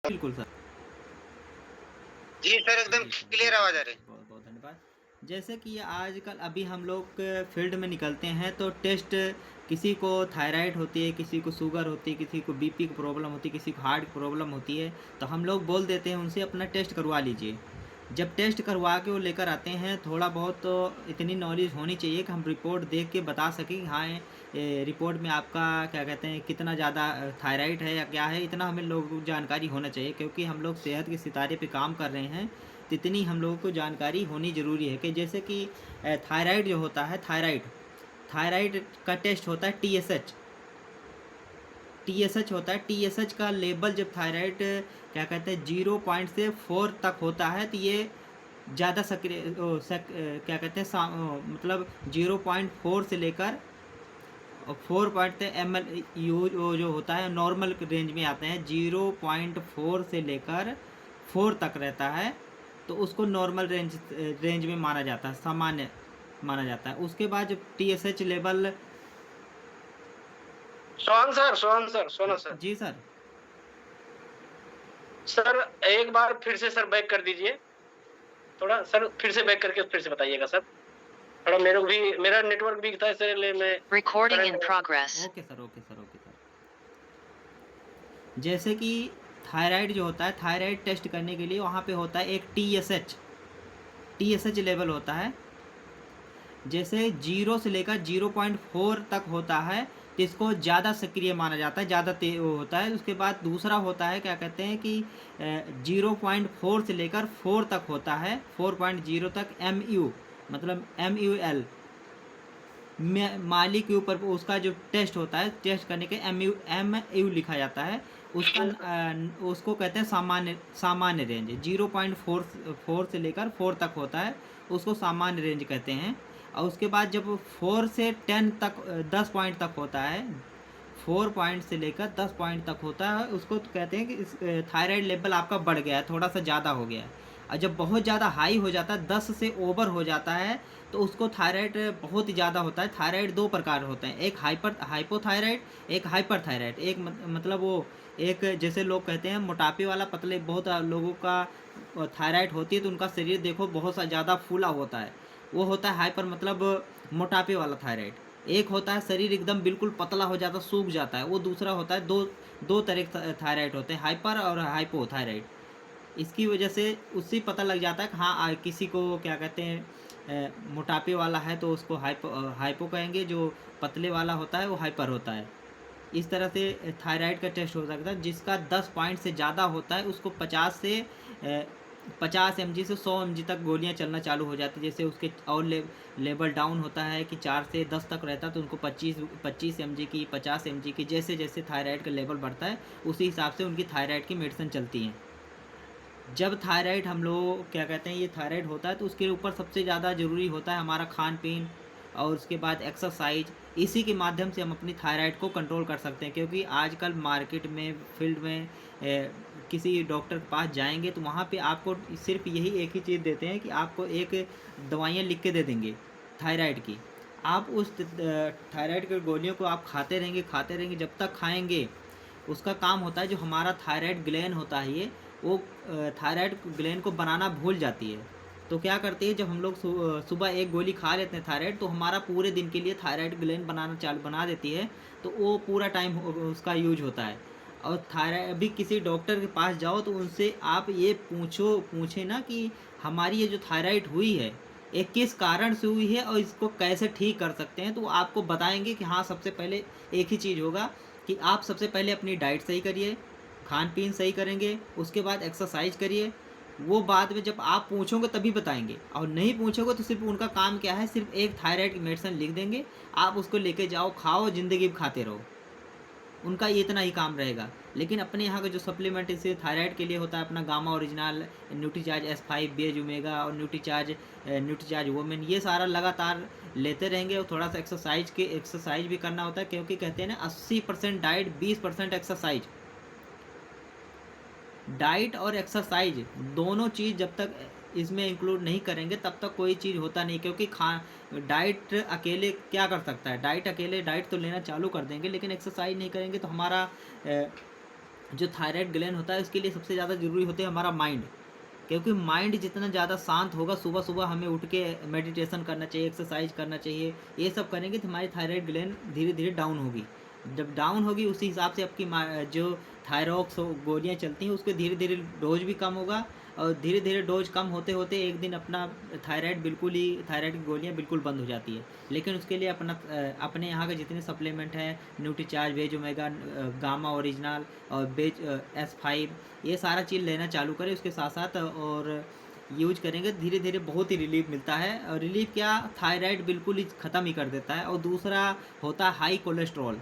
बिल्कुल सर। जी सर, एकदम जी सर, जी clear sir, आवाज़ जी आ सर, रही है। बहुत बहुत धन्यवाद। जैसे कि आजकल अभी हम लोग फील्ड में निकलते हैं तो टेस्ट, किसी को थायराइड होती है, किसी को शुगर होती है, किसी को बीपी की प्रॉब्लम होती है, किसी को हार्ट की प्रॉब्लम होती है, तो हम लोग बोल देते हैं उनसे अपना टेस्ट करवा लीजिए। जब टेस्ट करवा के वो लेकर आते हैं, थोड़ा बहुत तो इतनी नॉलेज होनी चाहिए कि हम रिपोर्ट देख के बता सकें कि हाँ, रिपोर्ट में आपका क्या कहते हैं कितना ज़्यादा थायराइड है या क्या है, इतना हमें लोगों को जानकारी होना चाहिए, क्योंकि हम लोग सेहत के सितारे पे काम कर रहे हैं। तो इतनी हम लोगों को जानकारी होनी ज़रूरी है कि जैसे कि थायराइड जो होता है, थायराइड थायराइड का टेस्ट होता है टीएसएच। टीएसएच होता है, टीएसएच का लेवल जब थायराइड क्या कहते हैं 0.4 तक होता है, तो ये ज़्यादा सक्रिय क्या कहते हैं मतलब 0.4 से लेकर 4 पॉइंट एम एल यू जो होता है नॉर्मल रेंज में आते हैं, 0.4 से लेकर 4 तक रहता है, तो उसको नॉर्मल रेंज में माना जाता है, सामान्य माना जाता है। उसके बाद जब टीएसएच लेवल। सोहन सर, सुनो सर। जी सर। सर, एक बार फिर से सर बैक कर दीजिए। थोड़ा सर फिर से बैक करके फिर से बताइएगा सर। थोड़ा मेरे को भी मेरा नेटवर्क वीक था इसलिए मैं Recording in current. progress. Okay sir, okay sir, okay sir. जैसे कि थायराइड जो होता है, थायराइड टेस्ट करने के लिए वहाँ पे होता है एक टीएसएच लेवल होता है। जैसे 0 से लेकर 0.4 तक होता है, तो इसको ज़्यादा सक्रिय माना जाता है, ज़्यादा वो होता है। उसके बाद दूसरा होता है क्या कहते हैं कि 0.4 से लेकर 4 तक होता है, 4.0 तक MU, मतलब MUL, मालिक के ऊपर उसका जो टेस्ट होता है, टेस्ट करने के MU लिखा जाता है। उसका उसको कहते हैं सामान्य रेंज। 0.4 से लेकर 4 तक होता है, उसको सामान्य रेंज कहते हैं। और उसके बाद जब 4 से 10 तक 10 पॉइंट तक होता है, 4 पॉइंट से लेकर 10 पॉइंट तक होता है, उसको तो कहते हैं कि थायराइड लेवल आपका बढ़ गया है, थोड़ा सा ज़्यादा हो गया है। और जब बहुत ज़्यादा हाई हो जाता है, 10 से ओवर हो जाता है, तो उसको थायराइड बहुत ही ज़्यादा होता है। थायराइड दो प्रकार होते हैं, एक हाइपोथायराइड, एक हाइपर थायराइड। एक मतलब वो एक, जैसे लोग कहते हैं मोटापे वाला पतले, बहुत लोगों का थायराइड होती है तो उनका शरीर देखो बहुत सा ज़्यादा फूला होता है, वो होता है हाइपर, मतलब मोटापे वाला थायराइड। एक होता है शरीर एकदम बिल्कुल पतला हो जाता, सूख जाता है, वो दूसरा होता है। दो दो तरह के थायराइड होते हैं, हाइपर और हाइपोथायराइड। इसकी वजह से उससे पता लग जाता है कि हाँ, किसी को क्या कहते हैं मोटापे वाला है तो उसको हाइपो कहेंगे, जो पतले वाला होता है वो हाइपर होता है। इस तरह से थायराइड का टेस्ट हो सकता है। जिसका 10 पॉइंट से ज़्यादा होता है उसको 50 mg से 100 mg तक गोलियां चलना चालू हो जाती है। जैसे उसके और लेवल डाउन होता है कि 4 से 10 तक रहता है, तो उनको 25 mg की, 50 mg की, जैसे जैसे थायराइड का लेवल बढ़ता है उसी हिसाब से उनकी थायराइड की मेडिसिन चलती हैं। जब थायराइड हम लोग क्या कहते हैं, ये थायराइड होता है, तो उसके ऊपर सबसे ज़्यादा ज़रूरी होता है हमारा खान पीन, और उसके बाद एक्सरसाइज। इसी के माध्यम से हम अपनी थायराइड को कंट्रोल कर सकते हैं। क्योंकि आजकल मार्केट में, फील्ड में किसी डॉक्टर के पास जाएंगे तो वहाँ पे आपको सिर्फ यही एक ही चीज़ देते हैं कि आपको एक दवाइयाँ लिख के दे देंगे थायराइड की। आप उस थायराइड की गोलियों को आप खाते रहेंगे, जब तक खाएंगे उसका काम होता है, जो हमारा थायराइड ग्लैंड होता है ये, वो थायराइड ग्लैंड को बनाना भूल जाती है। तो क्या करती है, जब हम लोग सुबह एक गोली खा लेते हैं थायराइड, तो हमारा पूरे दिन के लिए थायराइड ग्लैंड बना देती है, तो वो पूरा टाइम उसका यूज होता है। और थायराइड, अभी किसी डॉक्टर के पास जाओ तो उनसे आप ये पूछे ना कि हमारी ये जो थायराइड हुई है, ये किस कारण से हुई है और इसको कैसे ठीक कर सकते हैं, तो वो आपको बताएंगे कि हाँ, सबसे पहले एक ही चीज़ होगा कि आप सबसे पहले अपनी डाइट सही करिए, खान-पीन सही करेंगे, उसके बाद एक्सरसाइज करिए। वो बाद में जब आप पूछोगे तभी बताएँगे, और नहीं पूछोगे तो सिर्फ़ उनका काम क्या है, सिर्फ़ एक थायराइड की मेडिसिन लिख देंगे, आप उसको लेके जाओ, खाओ, ज़िंदगी भर खाते रहो। उनका ये इतना ही काम रहेगा। लेकिन अपने यहाँ का जो सप्लीमेंट इसे थायराइड के लिए होता है, अपना गामा ओरिजिनल, न्यूट्रीचार्ज S5, बेज ओमेगा और न्यूट्रीचार्ज वुमेन, ये सारा लगातार लेते रहेंगे। और थोड़ा सा एक्सरसाइज भी करना होता है, क्योंकि कहते हैं ना 80% डाइट, 20% एक्सरसाइज। डाइट और एक्सरसाइज दोनों चीज़ जब तक इसमें इंक्लूड नहीं करेंगे तब तक कोई चीज़ होता नहीं। क्योंकि डाइट अकेले क्या कर सकता है, डाइट तो लेना चालू कर देंगे, लेकिन एक्सरसाइज नहीं करेंगे तो हमारा जो थायराइड ग्लैंड होता है उसके लिए सबसे ज़्यादा ज़रूरी होते हैं हमारा माइंड, क्योंकि माइंड जितना ज़्यादा शांत होगा, सुबह सुबह हमें उठ के मेडिटेशन करना चाहिए, एक्सरसाइज करना चाहिए, ये सब करेंगे तो हमारी थायराइड ग्लैंड धीरे धीरे डाउन होगी। जब डाउन होगी उसी हिसाब से आपकी जो थायरॉक्स गोलियाँ चलती हैं उसके धीरे धीरे डोज भी कम होगा, और धीरे धीरे डोज कम होते होते एक दिन अपना थायराइड बिल्कुल ही, थायराइड की गोलियाँ बिल्कुल बंद हो जाती है। लेकिन उसके लिए अपने यहाँ के जितने सप्लीमेंट हैं, Nutricharge, veg omega, gamma original और बेज S5, ये सारा चीज़ लेना चालू करें उसके साथ साथ, और यूज करेंगे धीरे धीरे बहुत ही रिलीफ मिलता है। और रिलीफ क्या, थायराइड बिल्कुल ही ख़त्म ही कर देता है। और दूसरा होता है हाई कोलेस्ट्रॉल।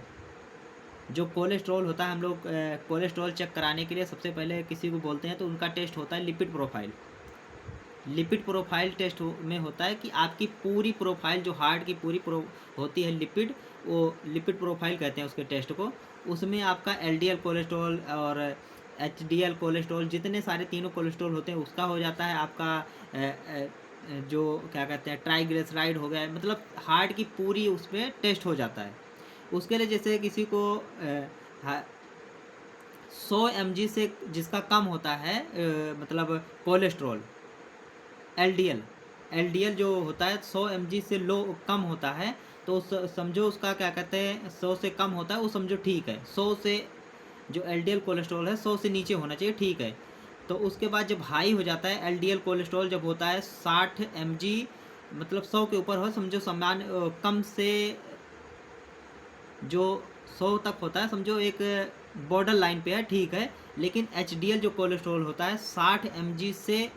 जो कोलेस्ट्रॉल होता है, हम लोग कोलेस्ट्रॉल चेक कराने के लिए सबसे पहले किसी को बोलते हैं तो उनका टेस्ट होता है lipid profile. Lipid profile test में होता है कि आपकी पूरी प्रोफाइल, जो हार्ट की पूरी होती है लिपिड, वो लिपिड प्रोफाइल कहते हैं उसके टेस्ट को। उसमें आपका एलडीएल कोलेस्ट्रॉल और एचडीएल कोलेस्ट्रॉल, जितने सारे तीनों कोलेस्ट्रॉल होते हैं उसका हो जाता है। आपका जो क्या कहते हैं ट्राइग्लिसराइड हो गया, मतलब हार्ट की पूरी उसमें टेस्ट हो जाता है। उसके लिए जैसे किसी को 100 mg से जिसका कम होता है मतलब कोलेस्ट्रॉल, एलडीएल जो होता है 100 mg से लो कम होता है, तो समझो उसका क्या कहते हैं 100 से कम होता है वो समझो ठीक है। 100 से जो एलडीएल कोलेस्ट्रॉल है 100 से नीचे होना चाहिए, ठीक है। तो उसके बाद जब हाई हो जाता है एलडीएल कोलेस्ट्रॉल, जब होता है 60 mg, मतलब 100 के ऊपर हो समझो, समान कम से जो 100 तक होता है समझो एक बॉर्डर लाइन पे है, ठीक है। लेकिन एचडीएल जो कोलेस्ट्रॉल होता है 60 mg से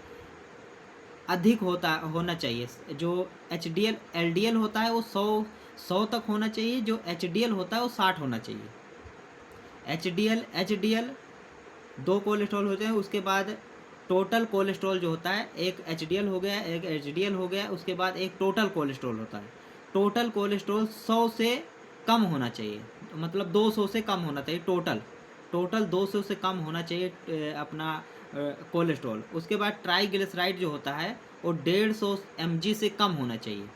अधिक होना चाहिए। जो एचडीएल एलडीएल होता है वो 100 तक होना चाहिए, जो एचडीएल होता है वो 60 होना चाहिए। एचडीएल दो कोलेस्ट्रॉल होते हैं। उसके बाद टोटल कोलेस्ट्रॉल जो होता है, एक एचडीएल हो गया, एक एचडीएल हो गया, उसके बाद एक टोटल कोलेस्ट्रॉल होता है। टोटल कोलेस्ट्रॉल 100 से कम होना चाहिए, मतलब 200 से कम होना चाहिए। टोटल 200 से कम होना चाहिए अपना कोलेस्ट्रॉल। उसके बाद ट्राइग्लिसराइड जो होता है वो 150 mg से कम होना चाहिए।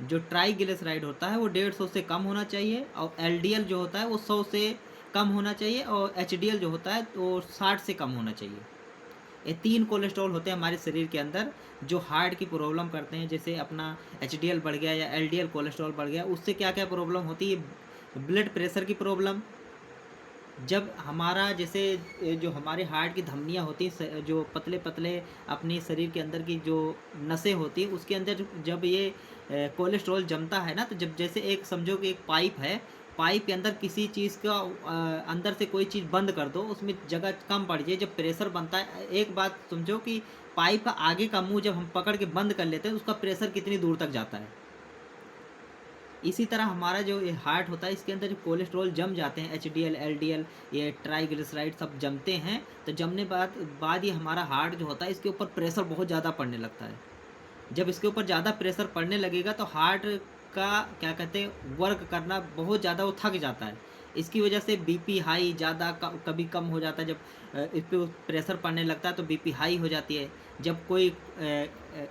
जो ट्राइग्लिसराइड होता है वो 150 से कम होना चाहिए, और एलडीएल जो होता है वो 100 से कम होना चाहिए, और एचडीएल जो होता है वो 60 से कम होना चाहिए। ये 3 कोलेस्ट्रॉल होते हैं हमारे शरीर के अंदर जो हार्ट की प्रॉब्लम करते हैं। जैसे अपना एचडीएल बढ़ गया या एलडीएल कोलेस्ट्रॉल बढ़ गया, उससे क्या क्या प्रॉब्लम होती है, ब्लड प्रेशर की प्रॉब्लम। जब हमारा जैसे जो हमारे हार्ट की धमनियाँ होती हैं, जो पतले पतले अपने शरीर के अंदर की जो नसें होती हैं उसके अंदर जब ये कोलेस्ट्रॉल जमता है ना, तो जब जैसे एक समझो कि एक पाइप है, पाइप के अंदर किसी चीज़ का अंदर से कोई चीज़ बंद कर दो, उसमें जगह कम पड़ जाए, जब प्रेशर बनता है, एक बात समझो कि पाइप का आगे का मुंह जब हम पकड़ के बंद कर लेते हैं उसका प्रेशर कितनी दूर तक जाता है। इसी तरह हमारा जो ये हार्ट होता है इसके अंदर जो कोलेस्ट्रॉल जम जाते हैं, एचडीएल एलडीएल ये ट्राइग्लिसराइड सब जमते हैं, तो जमने बाद ये हमारा हार्ट जो होता है इसके ऊपर प्रेशर बहुत ज़्यादा पड़ने लगता है। जब इसके ऊपर ज़्यादा प्रेशर पड़ने लगेगा तो हार्ट का क्या कहते हैं वर्क करना बहुत ज़्यादा वो थक जाता है। इसकी वजह से बीपी हाई ज़्यादा कभी कम हो जाता है। जब इस पर प्रेशर पड़ने लगता है तो बीपी हाई हो जाती है। जब कोई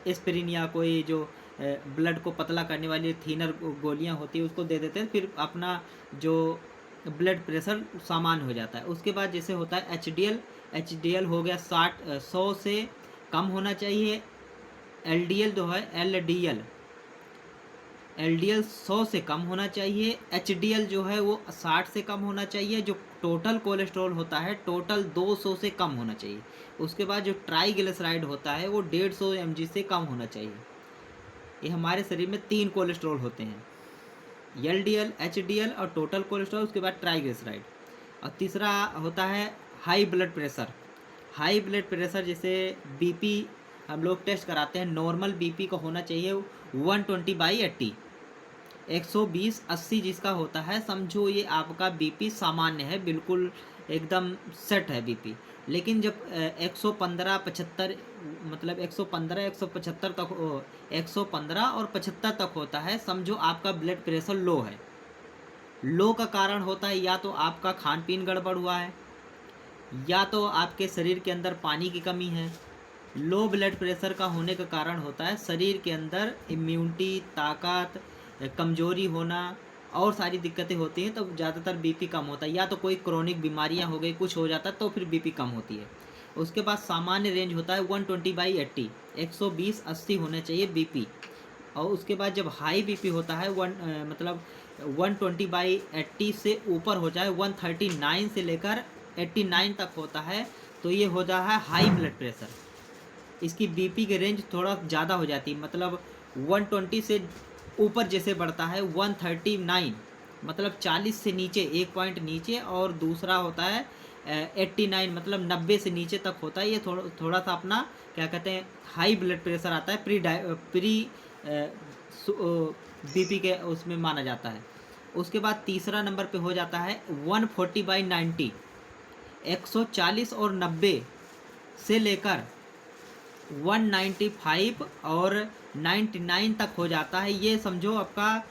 एस्पिरिन या कोई जो ब्लड को पतला करने वाली थीनर गोलियां होती है उसको दे देते हैं, फिर अपना जो ब्लड प्रेशर सामान्य हो जाता है। उसके बाद जैसे होता है एचडीएल हो गया 100 से कम होना चाहिए। एलडीएल जो है एलडीएल 100 से कम होना चाहिए। एचडीएल जो है वो 60 से कम होना चाहिए। जो टोटल कोलेस्ट्रॉल होता है टोटल 200 से कम होना चाहिए। उसके बाद जो ट्राइग्लिसराइड होता है वो 150 mg से कम होना चाहिए। ये हमारे शरीर में 3 कोलेस्ट्रॉल होते हैं, एलडीएल, एचडीएल और टोटल कोलेस्ट्रॉल, उसके बाद ट्राइग्लिसराइड। और तीसरा होता है high blood pressure. High blood pressure जैसे बीपी हम लोग टेस्ट कराते हैं, नॉर्मल बीपी का होना चाहिए 120/80, 120/80 जिसका होता है समझो ये आपका बीपी सामान्य है, बिल्कुल एकदम सेट है बीपी। लेकिन जब 115/75 मतलब 115 तक 115 और 75 तक होता है समझो आपका ब्लड प्रेशर लो है। लो का कारण होता है या तो आपका खान पीन गड़बड़ हुआ है, या तो आपके शरीर के अंदर पानी की कमी है। लो ब्लड प्रेशर का होने का कारण होता है शरीर के अंदर इम्यूनिटी, ताकत कमज़ोरी होना, और सारी दिक्कतें होती हैं तो ज़्यादातर बीपी कम होता है, या तो कोई क्रोनिक बीमारियां हो गई, कुछ हो जाता है तो फिर बीपी कम होती है। उसके बाद सामान्य रेंज होता है 120/80, 120/80 होना चाहिए बीपी। और उसके बाद जब हाई बीपी होता है मतलब 120/80 से ऊपर हो जाए, 139 से लेकर 89 तक होता है, तो ये हो जाता है हाई ब्लड प्रेशर। इसकी बीपी की रेंज थोड़ा ज़्यादा हो जाती है, मतलब 120 से ऊपर जैसे बढ़ता है 139, मतलब 40 से नीचे, एक पॉइंट नीचे, और दूसरा होता है 89, मतलब 90 से नीचे तक होता है। ये थोड़ा सा अपना क्या कहते हैं हाई ब्लड प्रेशर आता है, प्री बीपी के उसमें माना जाता है। उसके बाद तीसरा नंबर पे हो जाता है 140/90, 140 और 90 से लेकर 195 और 99 तक हो जाता है। ये समझो आपका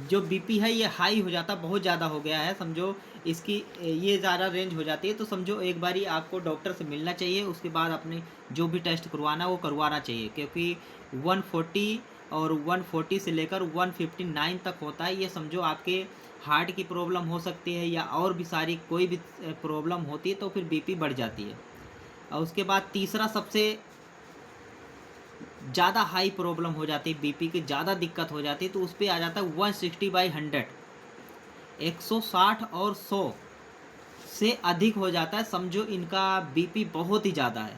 जो बीपी है ये हाई हो जाता, बहुत ज़्यादा हो गया है समझो, इसकी ये ज़्यादा रेंज हो जाती है। तो समझो एक बारी आपको डॉक्टर से मिलना चाहिए, उसके बाद अपने जो भी टेस्ट करवाना वो करवाना चाहिए, क्योंकि 140 और 140 से लेकर 159 तक होता है। ये समझो आपके हार्ट की प्रॉब्लम हो सकती है या और भी सारी कोई भी प्रॉब्लम होती है तो फिर बीपी बढ़ जाती है। और उसके बाद तीसरा सबसे ज़्यादा हाई प्रॉब्लम हो जाती है, बीपी की ज़्यादा दिक्कत हो जाती है, तो उस पर आ जाता है 160/100, 160 और 100 से अधिक हो जाता है, समझो इनका बीपी बहुत ही ज़्यादा है।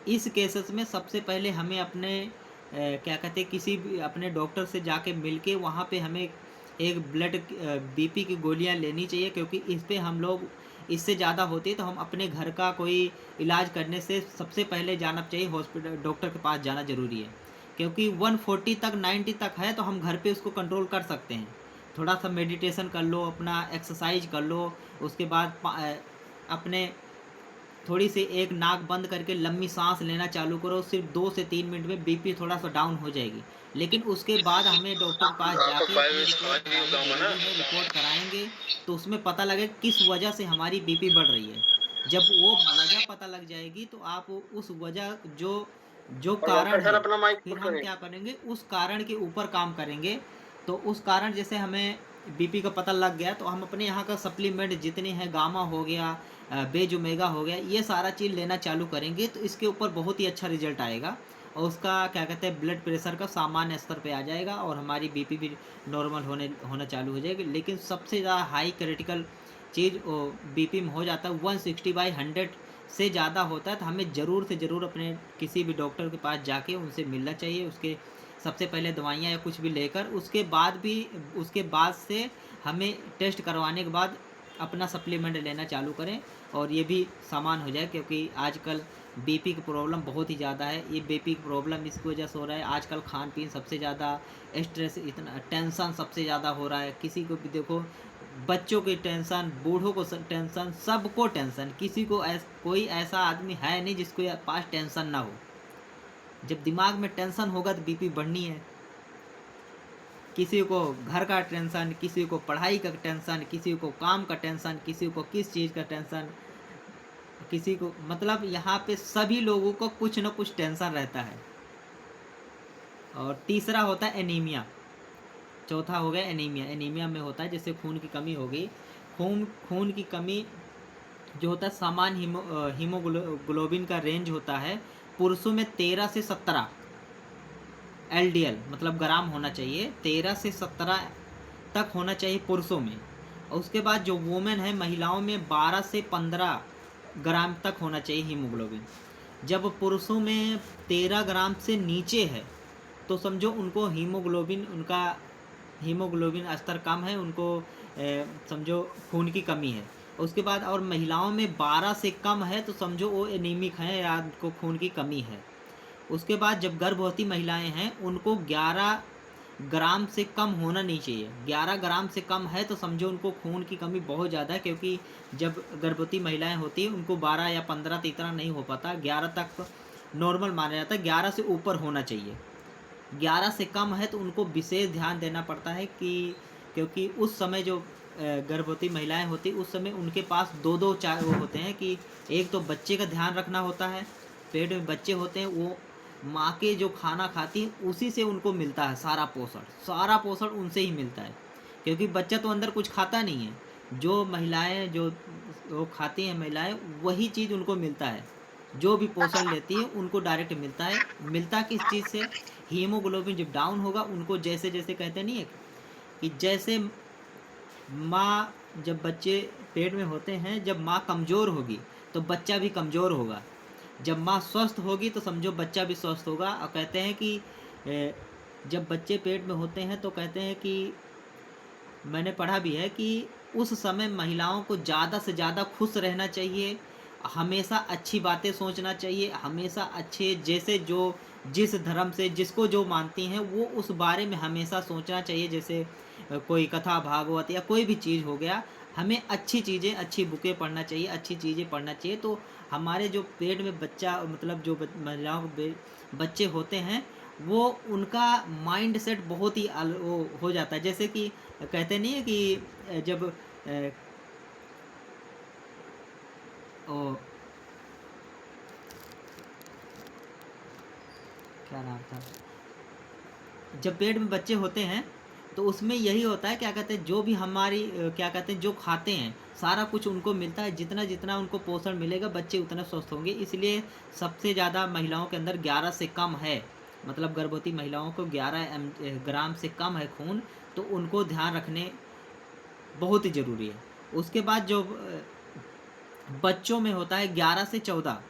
इस केसेस में सबसे पहले हमें अपने क्या कहते हैं किसी भी अपने डॉक्टर से जाके मिलके वहाँ पे हमें एक ब्लड बीपी की गोलियाँ लेनी चाहिए, क्योंकि इस पे हम लोग इससे ज़्यादा होती है तो हम अपने घर का कोई इलाज करने से सबसे पहले जाना चाहिए, हॉस्पिटल डॉक्टर के पास जाना ज़रूरी है। क्योंकि 140 तक 90 तक है तो हम घर पे उसको कंट्रोल कर सकते हैं, थोड़ा सा मेडिटेशन कर लो, अपना एक्सरसाइज कर लो, उसके बाद अपने थोड़ी सी एक नाक बंद करके लंबी सांस लेना चालू करो, सिर्फ 2 से 3 मिनट में बीपी थोड़ा सा डाउन हो जाएगी। लेकिन उसके बाद हमें डॉक्टर के पास जाके अपनी रिपोर्ट करानी ज़रूरी है। रिपोर्ट कराएंगे तो उसमें पता लगे किस वजह से हमारी बीपी बढ़ रही है। जब वो वजह पता लग जाएगी तो आप उस वजह जो जो और कारण डॉक्टर सर है, अपना माइक फिर म्यूट हम करें। क्या करेंगे उस कारण के ऊपर काम करेंगे। तो उस कारण जैसे हमें बीपी का पता लग गया तो हम अपने यहाँ का सप्लीमेंट जितने हैं, गामा हो गया, बेज ओमेगा हो गया, ये सारा चीज़ लेना चालू करेंगे तो इसके ऊपर बहुत ही अच्छा रिजल्ट आएगा, और उसका क्या कहते हैं ब्लड प्रेशर का सामान्य स्तर पे आ जाएगा और हमारी बीपी भी नॉर्मल होना चालू हो जाएगी। लेकिन सबसे ज़्यादा हाई क्रिटिकल चीज़ बीपी में हो जाता है 160/100 से ज़्यादा होता है, तो हमें ज़रूर से ज़रूर अपने किसी भी डॉक्टर के पास जाके उनसे मिलना चाहिए। उसके सबसे पहले दवाइयाँ या कुछ भी लेकर, उसके बाद से हमें टेस्ट करवाने के बाद अपना सप्लीमेंट लेना चालू करें और ये भी सामान हो जाए, क्योंकि आजकल बीपी की प्रॉब्लम बहुत ही ज़्यादा है। ये बीपी की प्रॉब्लम इसकी वजह से हो रहा है, आजकल खान पीन सबसे ज़्यादा, स्ट्रेस इतना, टेंशन सबसे ज़्यादा हो रहा है। किसी को भी देखो, बच्चों की टेंशन, बूढ़ों को टेंशन, सबको टेंशन, किसी को कोई ऐसा आदमी है नहीं जिसको पास टेंशन ना हो। जब दिमाग में टेंशन होगा तो बीपी बढ़नी है। किसी को घर का टेंशन, किसी को पढ़ाई का टेंशन, किसी को काम का टेंशन, किसी को किस चीज़ का टेंशन, किसी को, मतलब यहाँ पे सभी लोगों को कुछ न कुछ टेंशन रहता है। और तीसरा होता है एनीमिया, चौथा हो गया एनीमिया। एनीमिया में होता है जैसे खून की कमी हो गई, खून की कमी जो होता है, सामान्य हीमोग्लोबिन का रेंज होता है पुरुषों में 13 से 17 LDL, मतलब ग्राम होना चाहिए, 13 से 17 तक होना चाहिए पुरुषों में। और उसके बाद जो वुमेन है, महिलाओं में 12 से 15 ग्राम तक होना चाहिए हीमोग्लोबिन। जब पुरुषों में 13 ग्राम से नीचे है तो समझो उनको उनका हीमोग्लोबिन स्तर कम है, उनको समझो खून की कमी है। उसके बाद और महिलाओं में 12 से कम है तो समझो वो एनीमिक हैं या उनको खून की कमी है। उसके बाद जब गर्भवती महिलाएं हैं उनको 11 ग्राम से कम होना नहीं चाहिए। 11 ग्राम से कम है तो समझो उनको खून की कमी बहुत ज़्यादा है, क्योंकि जब गर्भवती महिलाएं होती हैं उनको 12 या 15 तो इतना नहीं हो पाता, 11 तक नॉर्मल माना जाता है, 11 से ऊपर होना चाहिए। 11 से कम है तो उनको विशेष ध्यान देना पड़ता है, कि क्योंकि उस समय जो गर्भवती महिलाएं होती उस समय उनके पास दो वो होते हैं, कि एक तो बच्चे का ध्यान रखना होता है, पेट में बच्चे होते हैं, वो माँ के जो खाना खाती हैं उसी से उनको मिलता है सारा पोषण उनसे ही मिलता है, क्योंकि बच्चा तो अंदर कुछ खाता नहीं है। जो महिलाएं जो वो खाती हैं महिलाएं, वही चीज़ उनको मिलता है। जो भी पोषण लेती है उनको डायरेक्ट मिलता है। मिलता किस चीज़ से? हीमोग्लोबिन जब डाउन होगा उनको, जैसे जैसे कहते नहीं है कि जैसे माँ, जब बच्चे पेट में होते हैं, जब माँ कमज़ोर होगी तो बच्चा भी कमज़ोर होगा। जब माँ स्वस्थ होगी तो समझो बच्चा भी स्वस्थ होगा। और कहते हैं कि जब बच्चे पेट में होते हैं तो कहते हैं कि, मैंने पढ़ा भी है कि उस समय महिलाओं को ज़्यादा से ज़्यादा खुश रहना चाहिए, हमेशा अच्छी बातें सोचना चाहिए, हमेशा अच्छे, जैसे जो जिस धर्म से जिसको जो मानती हैं वो उस बारे में हमेशा सोचना चाहिए। जैसे कोई कथा भागवत या कोई भी चीज़ हो गया, हमें अच्छी चीज़ें, अच्छी बुकें पढ़ना चाहिए, अच्छी चीज़ें पढ़ना चाहिए। तो हमारे जो पेट में बच्चा, मतलब जो महिलाओं के बच्चे होते हैं, वो उनका माइंड सेट बहुत ही वो हो जाता है। जैसे कि कहते नहीं है कि जब ओ, क्या नाम था, जब पेट में बच्चे होते हैं तो उसमें यही होता है, क्या कहते हैं, जो भी हमारी क्या कहते हैं, जो खाते हैं सारा कुछ उनको मिलता है। जितना जितना उनको पोषण मिलेगा बच्चे उतना स्वस्थ होंगे। इसलिए सबसे ज़्यादा महिलाओं के अंदर 11 से कम है, मतलब गर्भवती महिलाओं को 11 ग्राम से कम है खून, तो उनको ध्यान रखने बहुत ही ज़रूरी है। उसके बाद जो बच्चों में होता है 11 से 14,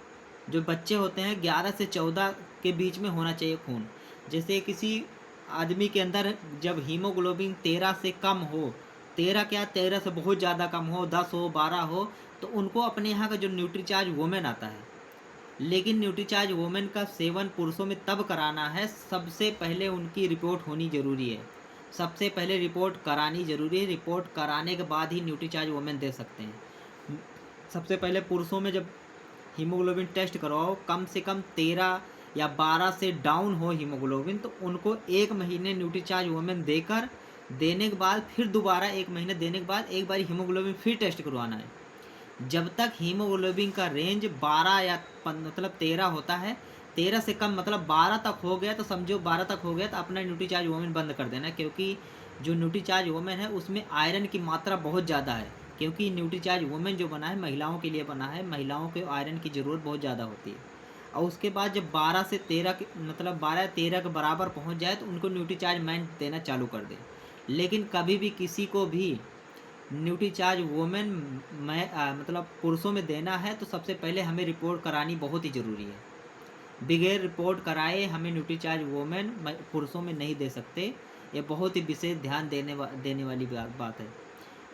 जो बच्चे होते हैं 11 से 14 के बीच में होना चाहिए खून। जैसे किसी आदमी के अंदर जब हीमोग्लोबिन 13 से कम हो, 13 क्या, 13 से बहुत ज़्यादा कम हो, 10 हो, 12 हो, तो उनको अपने यहाँ का जो न्यूट्रीचार्ज वोमेन आता है, लेकिन न्यूट्रीचार्ज वोमेन का सेवन पुरुषों में तब कराना है, सबसे पहले उनकी रिपोर्ट होनी ज़रूरी है। सबसे पहले रिपोर्ट करानी ज़रूरी है। रिपोर्ट कराने के बाद ही न्यूट्रीचार्ज वोमेन दे सकते हैं। सबसे पहले पुरुषों में जब हीमोग्लोबिन टेस्ट करवाओ, कम से कम 13 या 12 से डाउन हो हीमोग्लोबिन, तो उनको 1 महीने न्यूट्रीचार्ज वोमेन देने के बाद फिर दोबारा 1 महीने देने के बाद एक बार हीमोग्लोबिन फिर टेस्ट करवाना है। जब तक हीमोग्लोबिन का रेंज 12 या मतलब 13 होता है, 13 से कम मतलब 12 तक हो गया तो समझो 12 तक हो गया तो अपना न्यूट्रीचार्ज वोमेन बंद कर देना, क्योंकि जो न्यूट्रीचार्ज वोमेन है उसमें आयरन की मात्रा बहुत ज़्यादा है। क्योंकि न्यूट्रीचार्ज वोमेन जो बना है महिलाओं के लिए बना है, महिलाओं को आयरन की ज़रूरत बहुत ज़्यादा होती है। और उसके बाद जब 12 से 13 मतलब 12-13 के बराबर पहुंच जाए तो उनको न्यूट्रीचार्ज मैन देना चालू कर दे। लेकिन कभी भी किसी को भी न्यूट्रीचार्ज वोमेन मतलब पुरुषों में देना है तो सबसे पहले हमें रिपोर्ट करानी बहुत ही ज़रूरी है। बगैर रिपोर्ट कराए हमें न्यूट्रीचार्ज वोमेन पुरुषों में नहीं दे सकते। ये बहुत ही विशेष ध्यान देने वाली बात है।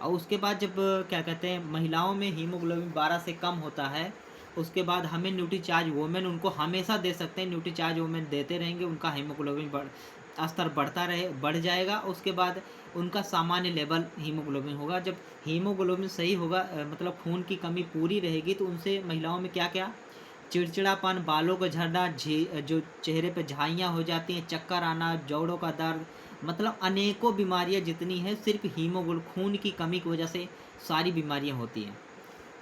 और उसके बाद जब क्या कहते हैं महिलाओं में हीमोग्लोबिन 12 से कम होता है, उसके बाद हमें न्यूट्रीचार्ज वोमेन उनको हमेशा दे सकते हैं। न्यूट्रीचार्ज वोमेन देते रहेंगे, उनका हीमोग्लोबिन स्तर बढ़ जाएगा। उसके बाद उनका सामान्य लेवल हीमोग्लोबिन होगा। जब हीमोग्लोबिन सही होगा, मतलब खून की कमी पूरी रहेगी, तो उनसे महिलाओं में क्या क्या, चिड़चिड़ापन, बालों का झड़ना, जो चेहरे पे झाइयाँ हो जाती हैं, चक्कर आना, जोड़ों का दर्द, मतलब अनेकों बीमारियां जितनी हैं सिर्फ खून की कमी की वजह से सारी बीमारियां होती हैं।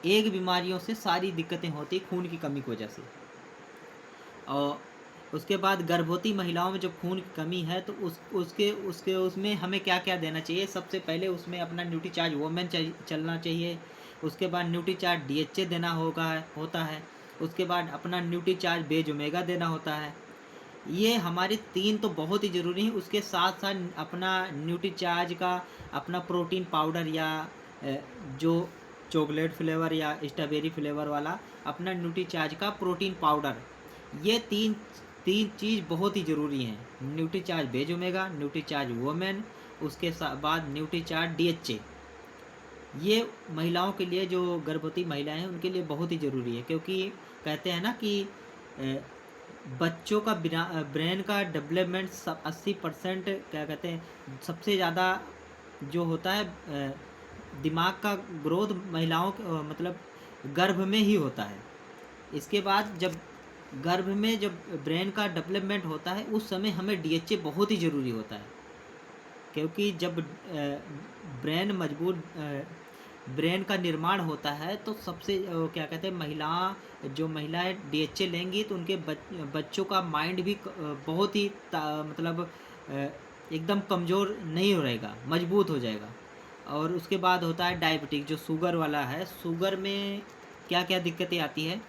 एक बीमारियों से सारी दिक्कतें होती हैं खून की कमी की वजह से। और उसके बाद गर्भवती महिलाओं में जब खून की कमी है तो उसमें हमें क्या क्या देना चाहिए? सबसे पहले उसमें अपना न्यूट्रीचार्ज वोमेन चलना चाहिए। उसके बाद न्यूट्रीचार्ज DHA देना होता है। उसके बाद अपना न्यूट्रीचार्ज बेज ओमेगा देना होता है। ये हमारे 3 तो बहुत ही ज़रूरी हैं। उसके साथ साथ अपना न्यूट्रीचार्ज का अपना प्रोटीन पाउडर या जो चॉकलेट फ्लेवर या स्ट्रॉबेरी फ्लेवर वाला अपना न्यूट्रीचार्ज का प्रोटीन पाउडर, ये तीन तीन चीज़ बहुत ही ज़रूरी हैं। न्यूट्रीचार्ज बेज ओमेगा, न्यूट्रीचार्ज वोमेन, उसके बाद न्यूट्रीचार्ज DHA। ये महिलाओं के लिए, जो गर्भवती महिलाएं हैं उनके लिए बहुत ही ज़रूरी है। क्योंकि कहते हैं ना कि बच्चों का ब्रेन का डेवलपमेंट 80% क्या कहते हैं, सबसे ज़्यादा जो होता है दिमाग का ग्रोथ महिलाओं मतलब गर्भ में ही होता है। इसके बाद जब गर्भ में जब ब्रेन का डेवलपमेंट होता है उस समय हमें DHA बहुत ही ज़रूरी होता है। क्योंकि जब ब्रेन ब्रेन का निर्माण होता है, तो सबसे क्या कहते हैं, जो महिलाएं डीएचए लेंगी तो उनके बच्चों का माइंड भी बहुत ही मतलब एकदम कमज़ोर नहीं रहेगा, मजबूत हो जाएगा। और उसके बाद होता है डायबिटिक, जो शुगर वाला है। शुगर में क्या क्या दिक्कतें आती है?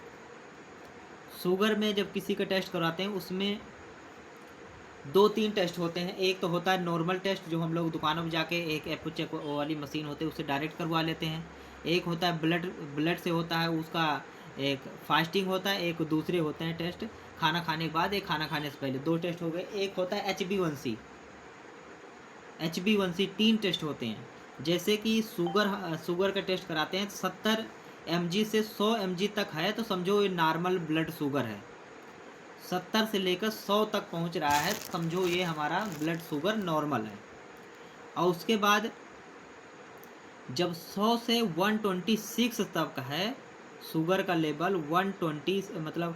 शुगर में जब किसी का टेस्ट करवाते हैं, उसमें 2-3 टेस्ट होते हैं। एक तो होता है नॉर्मल टेस्ट, जो हम लोग दुकानों में जाके एक एपो चेक वाली मशीन होती है, उससे डायरेक्ट करवा लेते हैं। एक होता है ब्लड से होता है, उसका एक फास्टिंग होता है, एक दूसरे होते हैं टेस्ट खाना खाने के बाद, एक खाना खाने से पहले। 2 टेस्ट हो गए। एक होता है HbA1c 3 टेस्ट होते हैं। जैसे कि शुगर का टेस्ट कराते हैं, 70 mg से 100 mg तक है तो समझो ये नॉर्मल ब्लड शुगर है। 70 से लेकर 100 तक पहुंच रहा है, समझो ये हमारा ब्लड शुगर नॉर्मल है। और उसके बाद जब 100 से 126 तक है शुगर का लेवल, 120 मतलब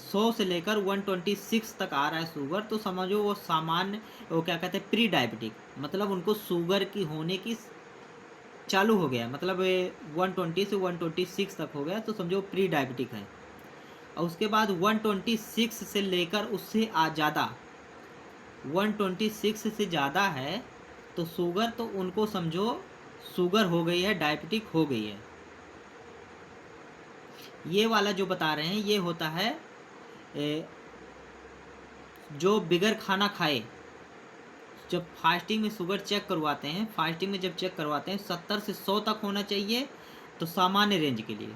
100 से लेकर 126 तक आ रहा है शुगर, तो समझो वो सामान्य, वो क्या कहते हैं, प्री डायबिटिक, मतलब उनको शुगर की होने की चालू हो गया, मतलब 120 से 126 तक हो गया, तो समझो प्री डायबिटिक है। और उसके बाद 126 से लेकर उससे ज़्यादा, 126 से ज़्यादा है तो शुगर, तो उनको समझो शुगर हो गई है, डायबिटिक हो गई है। ये वाला जो बता रहे हैं ये होता है जो बिगर खाना खाए, जब फास्टिंग में शुगर चेक करवाते हैं, फास्टिंग में जब चेक करवाते हैं 70 से 100 तक होना चाहिए, तो सामान्य रेंज के लिए।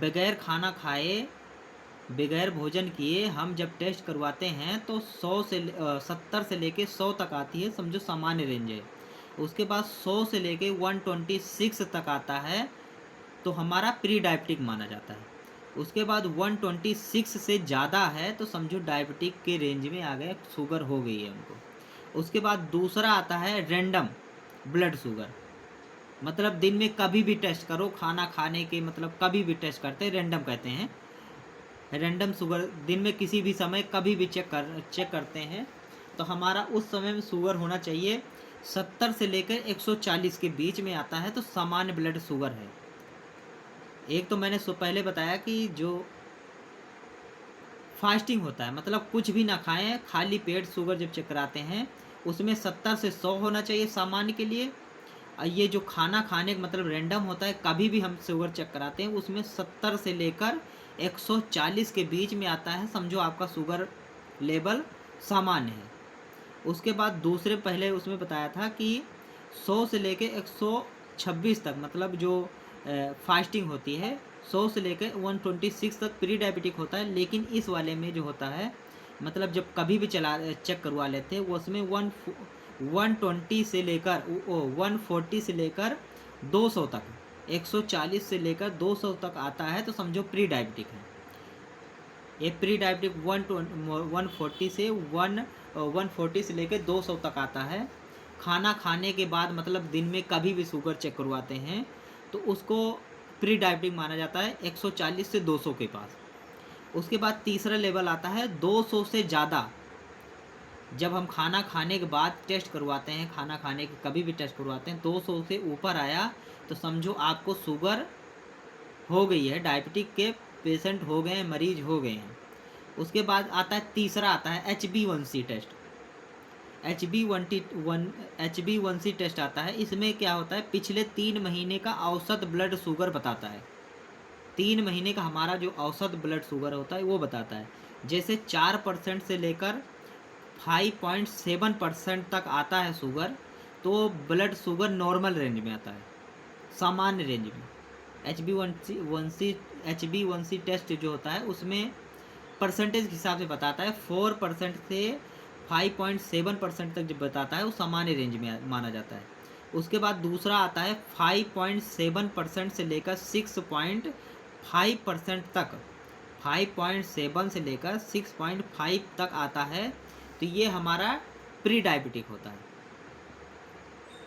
बगैर खाना खाए, बगैर भोजन किए हम जब टेस्ट करवाते हैं तो 70 से लेके 100 तक आती है, समझो सामान्य रेंज है। उसके बाद 100 से लेके 126 तक आता है तो हमारा प्री डायबिटिक माना जाता है। उसके बाद 126 से ज़्यादा है तो समझो डायबिटिक के रेंज में आ गए, शुगर हो गई है उनको। उसके बाद दूसरा आता है रैंडम ब्लड शुगर, मतलब दिन में कभी भी टेस्ट करो, खाना खाने के मतलब कभी भी टेस्ट करते हैं, रैंडम कहते हैं। रैंडम शुगर दिन में किसी भी समय कभी भी चेक करते हैं, तो हमारा उस समय में शुगर होना चाहिए 70 से लेकर 140 के बीच में आता है, तो सामान्य ब्लड शुगर है। एक तो मैंने पहले बताया कि जो फास्टिंग होता है, मतलब कुछ भी ना खाएं, खाली पेट शुगर जब चेक कराते हैं, उसमें 70 से 100 होना चाहिए सामान्य के लिए। ये जो खाना खाने का मतलब रैंडम होता है, कभी भी हम शुगर चेक कराते हैं, उसमें 70 से लेकर 140 के बीच में आता है, समझो आपका शुगर लेवल सामान्य है। उसके बाद दूसरे पहले उसमें बताया था कि 100 से लेकर 126 तक, मतलब जो फास्टिंग होती है, 100 से लेकर 126 तक प्री डायबिटिक होता है। लेकिन इस वाले में जो होता है, मतलब जब कभी भी चेक करवा लेते हैं, वो उसमें 120 से लेकर 140 से लेकर 200 तक, 140 से लेकर 200 तक आता है, तो समझो प्री डायबिटिक है। ये प्री डायबिटिक 140 से लेकर 200 तक आता है। खाना खाने के बाद, मतलब दिन में कभी भी शुगर चेक करवाते हैं तो उसको प्री डायबिटिक माना जाता है, 140 से 200 के पास। उसके बाद तीसरा लेवल आता है 200 से ज़्यादा। जब हम खाना खाने के बाद टेस्ट करवाते हैं, खाना खाने के कभी भी टेस्ट करवाते हैं, 200 से ऊपर आया तो समझो आपको शुगर हो गई है, डायबिटिक के पेशेंट हो गए हैं, मरीज हो गए हैं। उसके बाद आता है तीसरा, आता है HbA1c टेस्ट। HbA1c टेस्ट आता है। इसमें क्या होता है, पिछले 3 महीने का औसत ब्लड शुगर बताता है। 3 महीने का हमारा जो औसत ब्लड शुगर होता है वो बताता है। जैसे 4% से लेकर 5.7% तक आता है शुगर, तो ब्लड शुगर नॉर्मल रेंज में आता है, सामान्य रेंज में। HbA1c टेस्ट जो होता है उसमें परसेंटेज के हिसाब से बताता है। 4% से 5.7% तक जो बताता है वो सामान्य रेंज में माना जाता है। उसके बाद दूसरा आता है 5.7% से लेकर 6.5% तक, 5.7 से लेकर 6.5 तक आता है, तो ये हमारा प्री डायबिटिक होता है,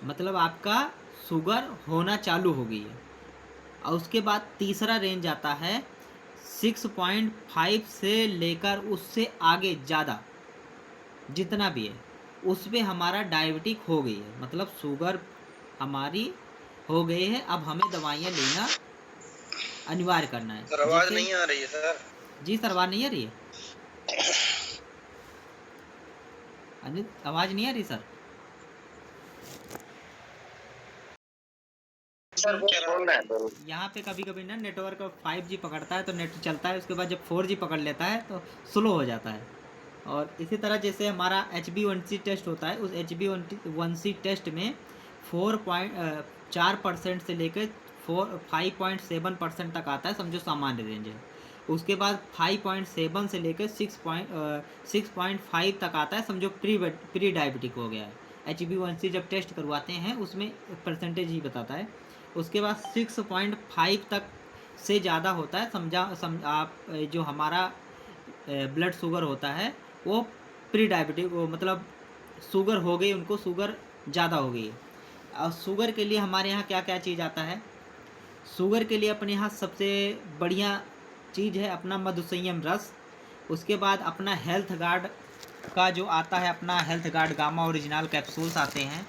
मतलब आपका शुगर होना चालू हो गई है। और उसके बाद तीसरा रेंज आता है 6.5 से लेकर उससे आगे ज़्यादा, जितना भी है उस पर हमारा डायबिटिक हो गई है, मतलब शुगर हमारी हो गए हैं, अब हमें दवाइयाँ लेना अनिवार्य करना है। सर आवाज जिससे नहीं आ रही है सर। जी सर, आवाज़ नहीं आ रही है? अनिल, आवाज़ नहीं आ रही सर? सर वो बोल रहा है बोल। यहाँ पे कभी कभी ना नेटवर्क 5G पकड़ता है तो नेट चलता है, उसके बाद जब 4G पकड़ लेता है तो स्लो हो जाता है। और इसी तरह जैसे हमारा HbA1c टेस्ट होता है, उस HbA1c टेस्ट में 4% से लेकर 5.7% तक आता है, समझो सामान्य रेंज है। उसके बाद 5.7 से लेकर 6.5 तक आता है, समझो प्री डायबिटिक हो गया है। HbA1c जब टेस्ट करवाते हैं उसमें परसेंटेज ही बताता है। उसके बाद 6.5 तक से ज़्यादा होता है, आप जो हमारा ब्लड शुगर होता है वो प्री डायबिटिक, वो मतलब शुगर हो गई, उनको शुगर ज़्यादा हो गई है। और शुगर के लिए हमारे यहाँ क्या क्या चीज़ आता है? शुगर के लिए अपने यहाँ सबसे बढ़िया चीज़ है अपना मधुसंयम रस। उसके बाद अपना हेल्थ गार्ड का जो आता है, अपना health guard gamma original capsules आते हैं।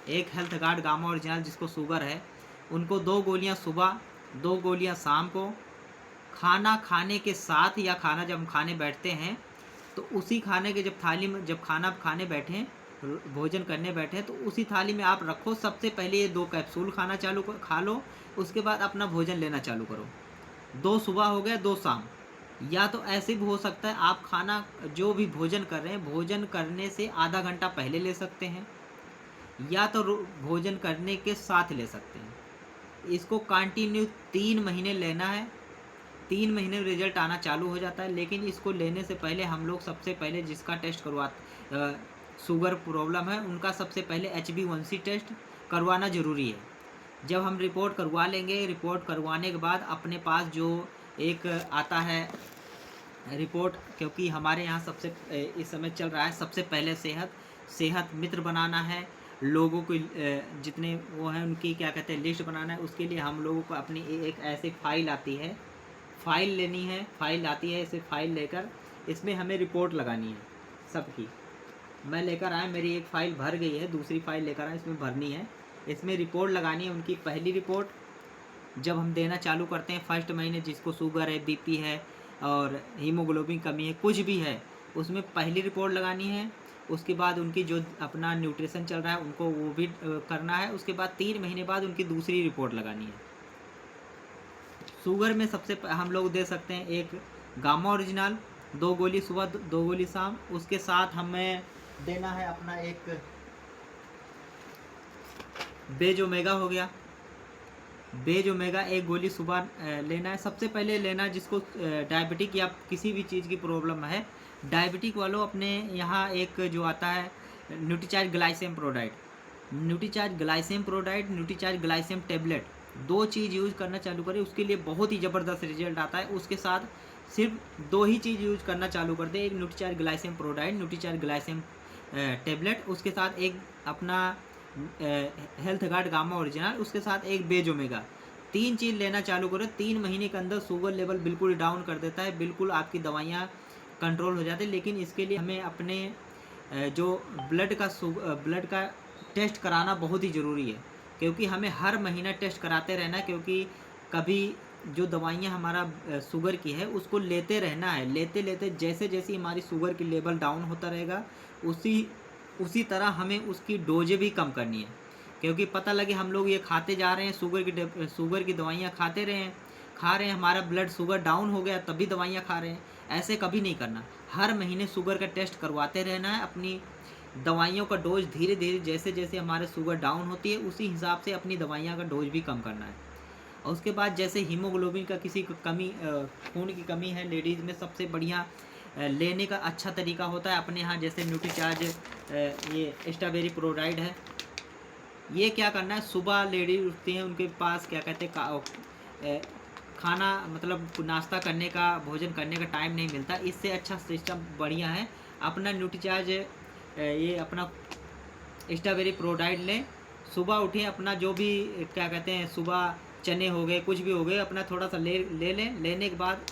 एक हेल्थ गार्ड गामा ओरिजिनल जिसको शुगर है, उनको 2 गोलियां सुबह, 2 गोलियां शाम को, खाना खाने के साथ, या खाना जब हम खाने बैठते हैं तो उसी खाने के जब थाली में, जब खाना खाने बैठें, भोजन करने बैठे तो उसी थाली में आप रखो, सबसे पहले ये 2 कैप्सूल खा लो। उसके बाद अपना भोजन लेना चालू करो। 2 सुबह हो गया, 2 शाम। या तो ऐसे भी हो सकता है आप खाना जो भी भोजन कर रहे हैं, भोजन करने से आधा घंटा पहले ले सकते हैं, या तो भोजन करने के साथ ले सकते हैं। इसको कंटिन्यू 3 महीने लेना है। 3 महीने में रिजल्ट आना चालू हो जाता है। लेकिन इसको लेने से पहले हम लोग सबसे पहले जिसका टेस्ट शुगर प्रॉब्लम है उनका सबसे पहले HbA1c टेस्ट करवाना ज़रूरी है। जब हम रिपोर्ट करवा लेंगे, रिपोर्ट करवाने के बाद अपने पास जो एक आता है रिपोर्ट, क्योंकि हमारे यहाँ सबसे इस समय चल रहा है सबसे पहले सेहत मित्र बनाना है। लोगों को जितने वो हैं उनकी क्या कहते हैं लिस्ट बनाना है। उसके लिए हम लोगों को अपनी एक ऐसी फाइल आती है, फाइल लेनी है, फाइल आती है, इसे फाइल लेकर इसमें हमें रिपोर्ट लगानी है सबकी। मैं लेकर आया, मेरी एक फ़ाइल भर गई है, दूसरी फ़ाइल लेकर आया, इसमें भरनी है। इसमें रिपोर्ट लगानी है उनकी। पहली रिपोर्ट जब हम देना चालू करते हैं फर्स्ट महीने, जिसको शुगर है, बीपी है और हीमोग्लोबिन कमी है, कुछ भी है, उसमें पहली रिपोर्ट लगानी है। उसके बाद उनकी जो अपना न्यूट्रिशन चल रहा है उनको वो भी करना है। उसके बाद 3 महीने बाद उनकी दूसरी रिपोर्ट लगानी है। शुगर में सबसे हम लोग दे सकते हैं एक गामा ओरिजिनल, 2 गोली सुबह, 2 गोली शाम। उसके साथ हमें देना है अपना एक बेज ओमेगा हो गया, बेज ओमेगा 1 गोली सुबह लेना है। सबसे पहले लेना जिसको डायबिटिक या किसी भी चीज़ की प्रॉब्लम है, डायबिटिक वालों अपने यहाँ एक जो आता है न्यूट्रीचार्ज ग्लाइसेम प्रोडाइट, न्यूट्रीचार्ज ग्लाइसेम टेबलेट, 2 चीज़ यूज़ करना चालू करें, उसके लिए बहुत ही ज़बरदस्त रिजल्ट आता है। उसके साथ सिर्फ 2 ही चीज़ यूज़ करना चालू कर दे, एक न्यूट्रीचार्ज ग्लाइसेम प्रोडाइट, न्यूट्रीचार्ज ग्लाइसेम टेबलेट, उसके साथ एक अपना हेल्थ गार्ड गामा ओरिजिनल, उसके साथ एक बेज ओमेगा। 3 चीज़ लेना चालू करो। 3 महीने के अंदर शुगर लेवल बिल्कुल डाउन कर देता है, बिल्कुल आपकी दवाइयाँ कंट्रोल हो जाती है। लेकिन इसके लिए हमें अपने जो ब्लड का टेस्ट कराना बहुत ही ज़रूरी है, क्योंकि हमें हर महीना टेस्ट कराते रहना है। क्योंकि कभी जो दवाइयाँ हमारा शुगर की है उसको लेते रहना है, लेते लेते जैसे जैसे हमारी शुगर की लेवल डाउन होता रहेगा उसी तरह हमें उसकी डोजें भी कम करनी है। क्योंकि पता लगे हम लोग ये खाते जा रहे हैं, शुगर की दवाइयाँ खा रहे हैं, हमारा ब्लड शुगर डाउन हो गया तभी दवाइयाँ खा रहे हैं, ऐसे कभी नहीं करना। हर महीने शुगर का टेस्ट करवाते रहना है। अपनी दवाइयों का डोज धीरे धीरे जैसे जैसे हमारे शुगर डाउन होती है उसी हिसाब से अपनी दवाइयाँ का डोज भी कम करना है। और उसके बाद जैसे हीमोग्लोबिन का किसी को कमी, खून की कमी है लेडीज़ में, सबसे बढ़िया लेने का अच्छा तरीका होता है अपने यहाँ जैसे न्यूट्रीचार्ज ये स्ट्रॉबेरी प्रोडाइड है। ये क्या करना है, सुबह लेडीज उठती हैं, उनके पास क्या कहते हैं खाना मतलब नाश्ता करने का, भोजन करने का टाइम नहीं मिलता। इससे अच्छा सिस्टम बढ़िया है अपना न्यूट्रीचार्ज ये अपना स्ट्रॉबेरी प्रोडाइड लें। सुबह उठें, अपना जो भी क्या कहते हैं सुबह चने हो गए, कुछ भी हो गए, अपना थोड़ा सा ले लें। लेने के बाद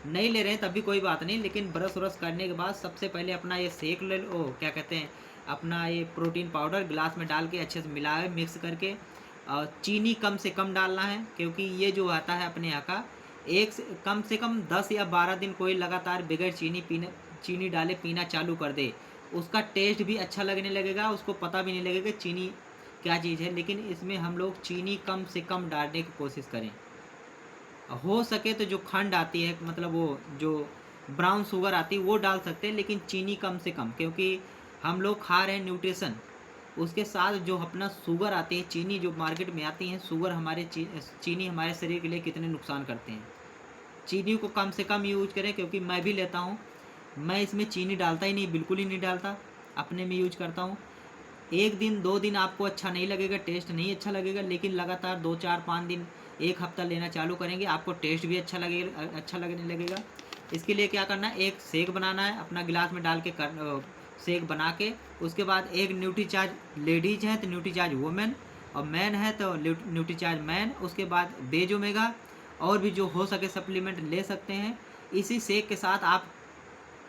नहीं ले रहे हैं तब भी कोई बात नहीं, लेकिन ब्रश व्रश करने के बाद सबसे पहले अपना ये शेक ले लो, क्या कहते हैं अपना ये प्रोटीन पाउडर गिलास में डाल के अच्छे से मिलाए, मिक्स करके चीनी कम से कम डालना है, क्योंकि ये जो आता है अपने यहाँ का कम से कम 10 या 12 दिन कोई लगातार बगैर चीनी डाले पीना चालू कर दे, उसका टेस्ट भी अच्छा लगने लगेगा, उसको पता भी नहीं लगेगा चीनी क्या चीज़ है। लेकिन इसमें हम लोग चीनी कम से कम डालने की कोशिश करें। हो सके तो जो खंड आती है, मतलब वो जो ब्राउन शुगर आती है वो डाल सकते हैं, लेकिन चीनी कम से कम, क्योंकि हम लोग खा रहे हैं न्यूट्रिशन, उसके साथ जो अपना शुगर आती है, चीनी जो मार्केट में आती है, शुगर हमारे चीनी हमारे शरीर के लिए कितने नुकसान करते हैं। चीनी को कम से कम यूज करें, क्योंकि मैं भी लेता हूँ, मैं इसमें चीनी डालता ही नहीं, बिल्कुल ही नहीं डालता, अपने में यूज करता हूँ। 1 दिन 2 दिन आपको अच्छा नहीं लगेगा, टेस्ट नहीं अच्छा लगेगा, लेकिन लगातार 2 4 5 दिन 1 हफ्ता लेना चालू करेंगे, आपको टेस्ट भी अच्छा लगेगा, अच्छा लगने लगेगा। इसके लिए क्या करना है, एक शेक बनाना है, अपना गिलास में डाल के शेक बना के, उसके बाद एक न्यूट्रीचार्ज, लेडीज है तो न्यूट्रीचार्ज वुमेन, और मैन है तो न्यूट्रीचार्ज मैन, उसके बाद बेज ओमेगा, और भी जो हो सके सप्लीमेंट ले सकते हैं। इसी शेक के साथ आप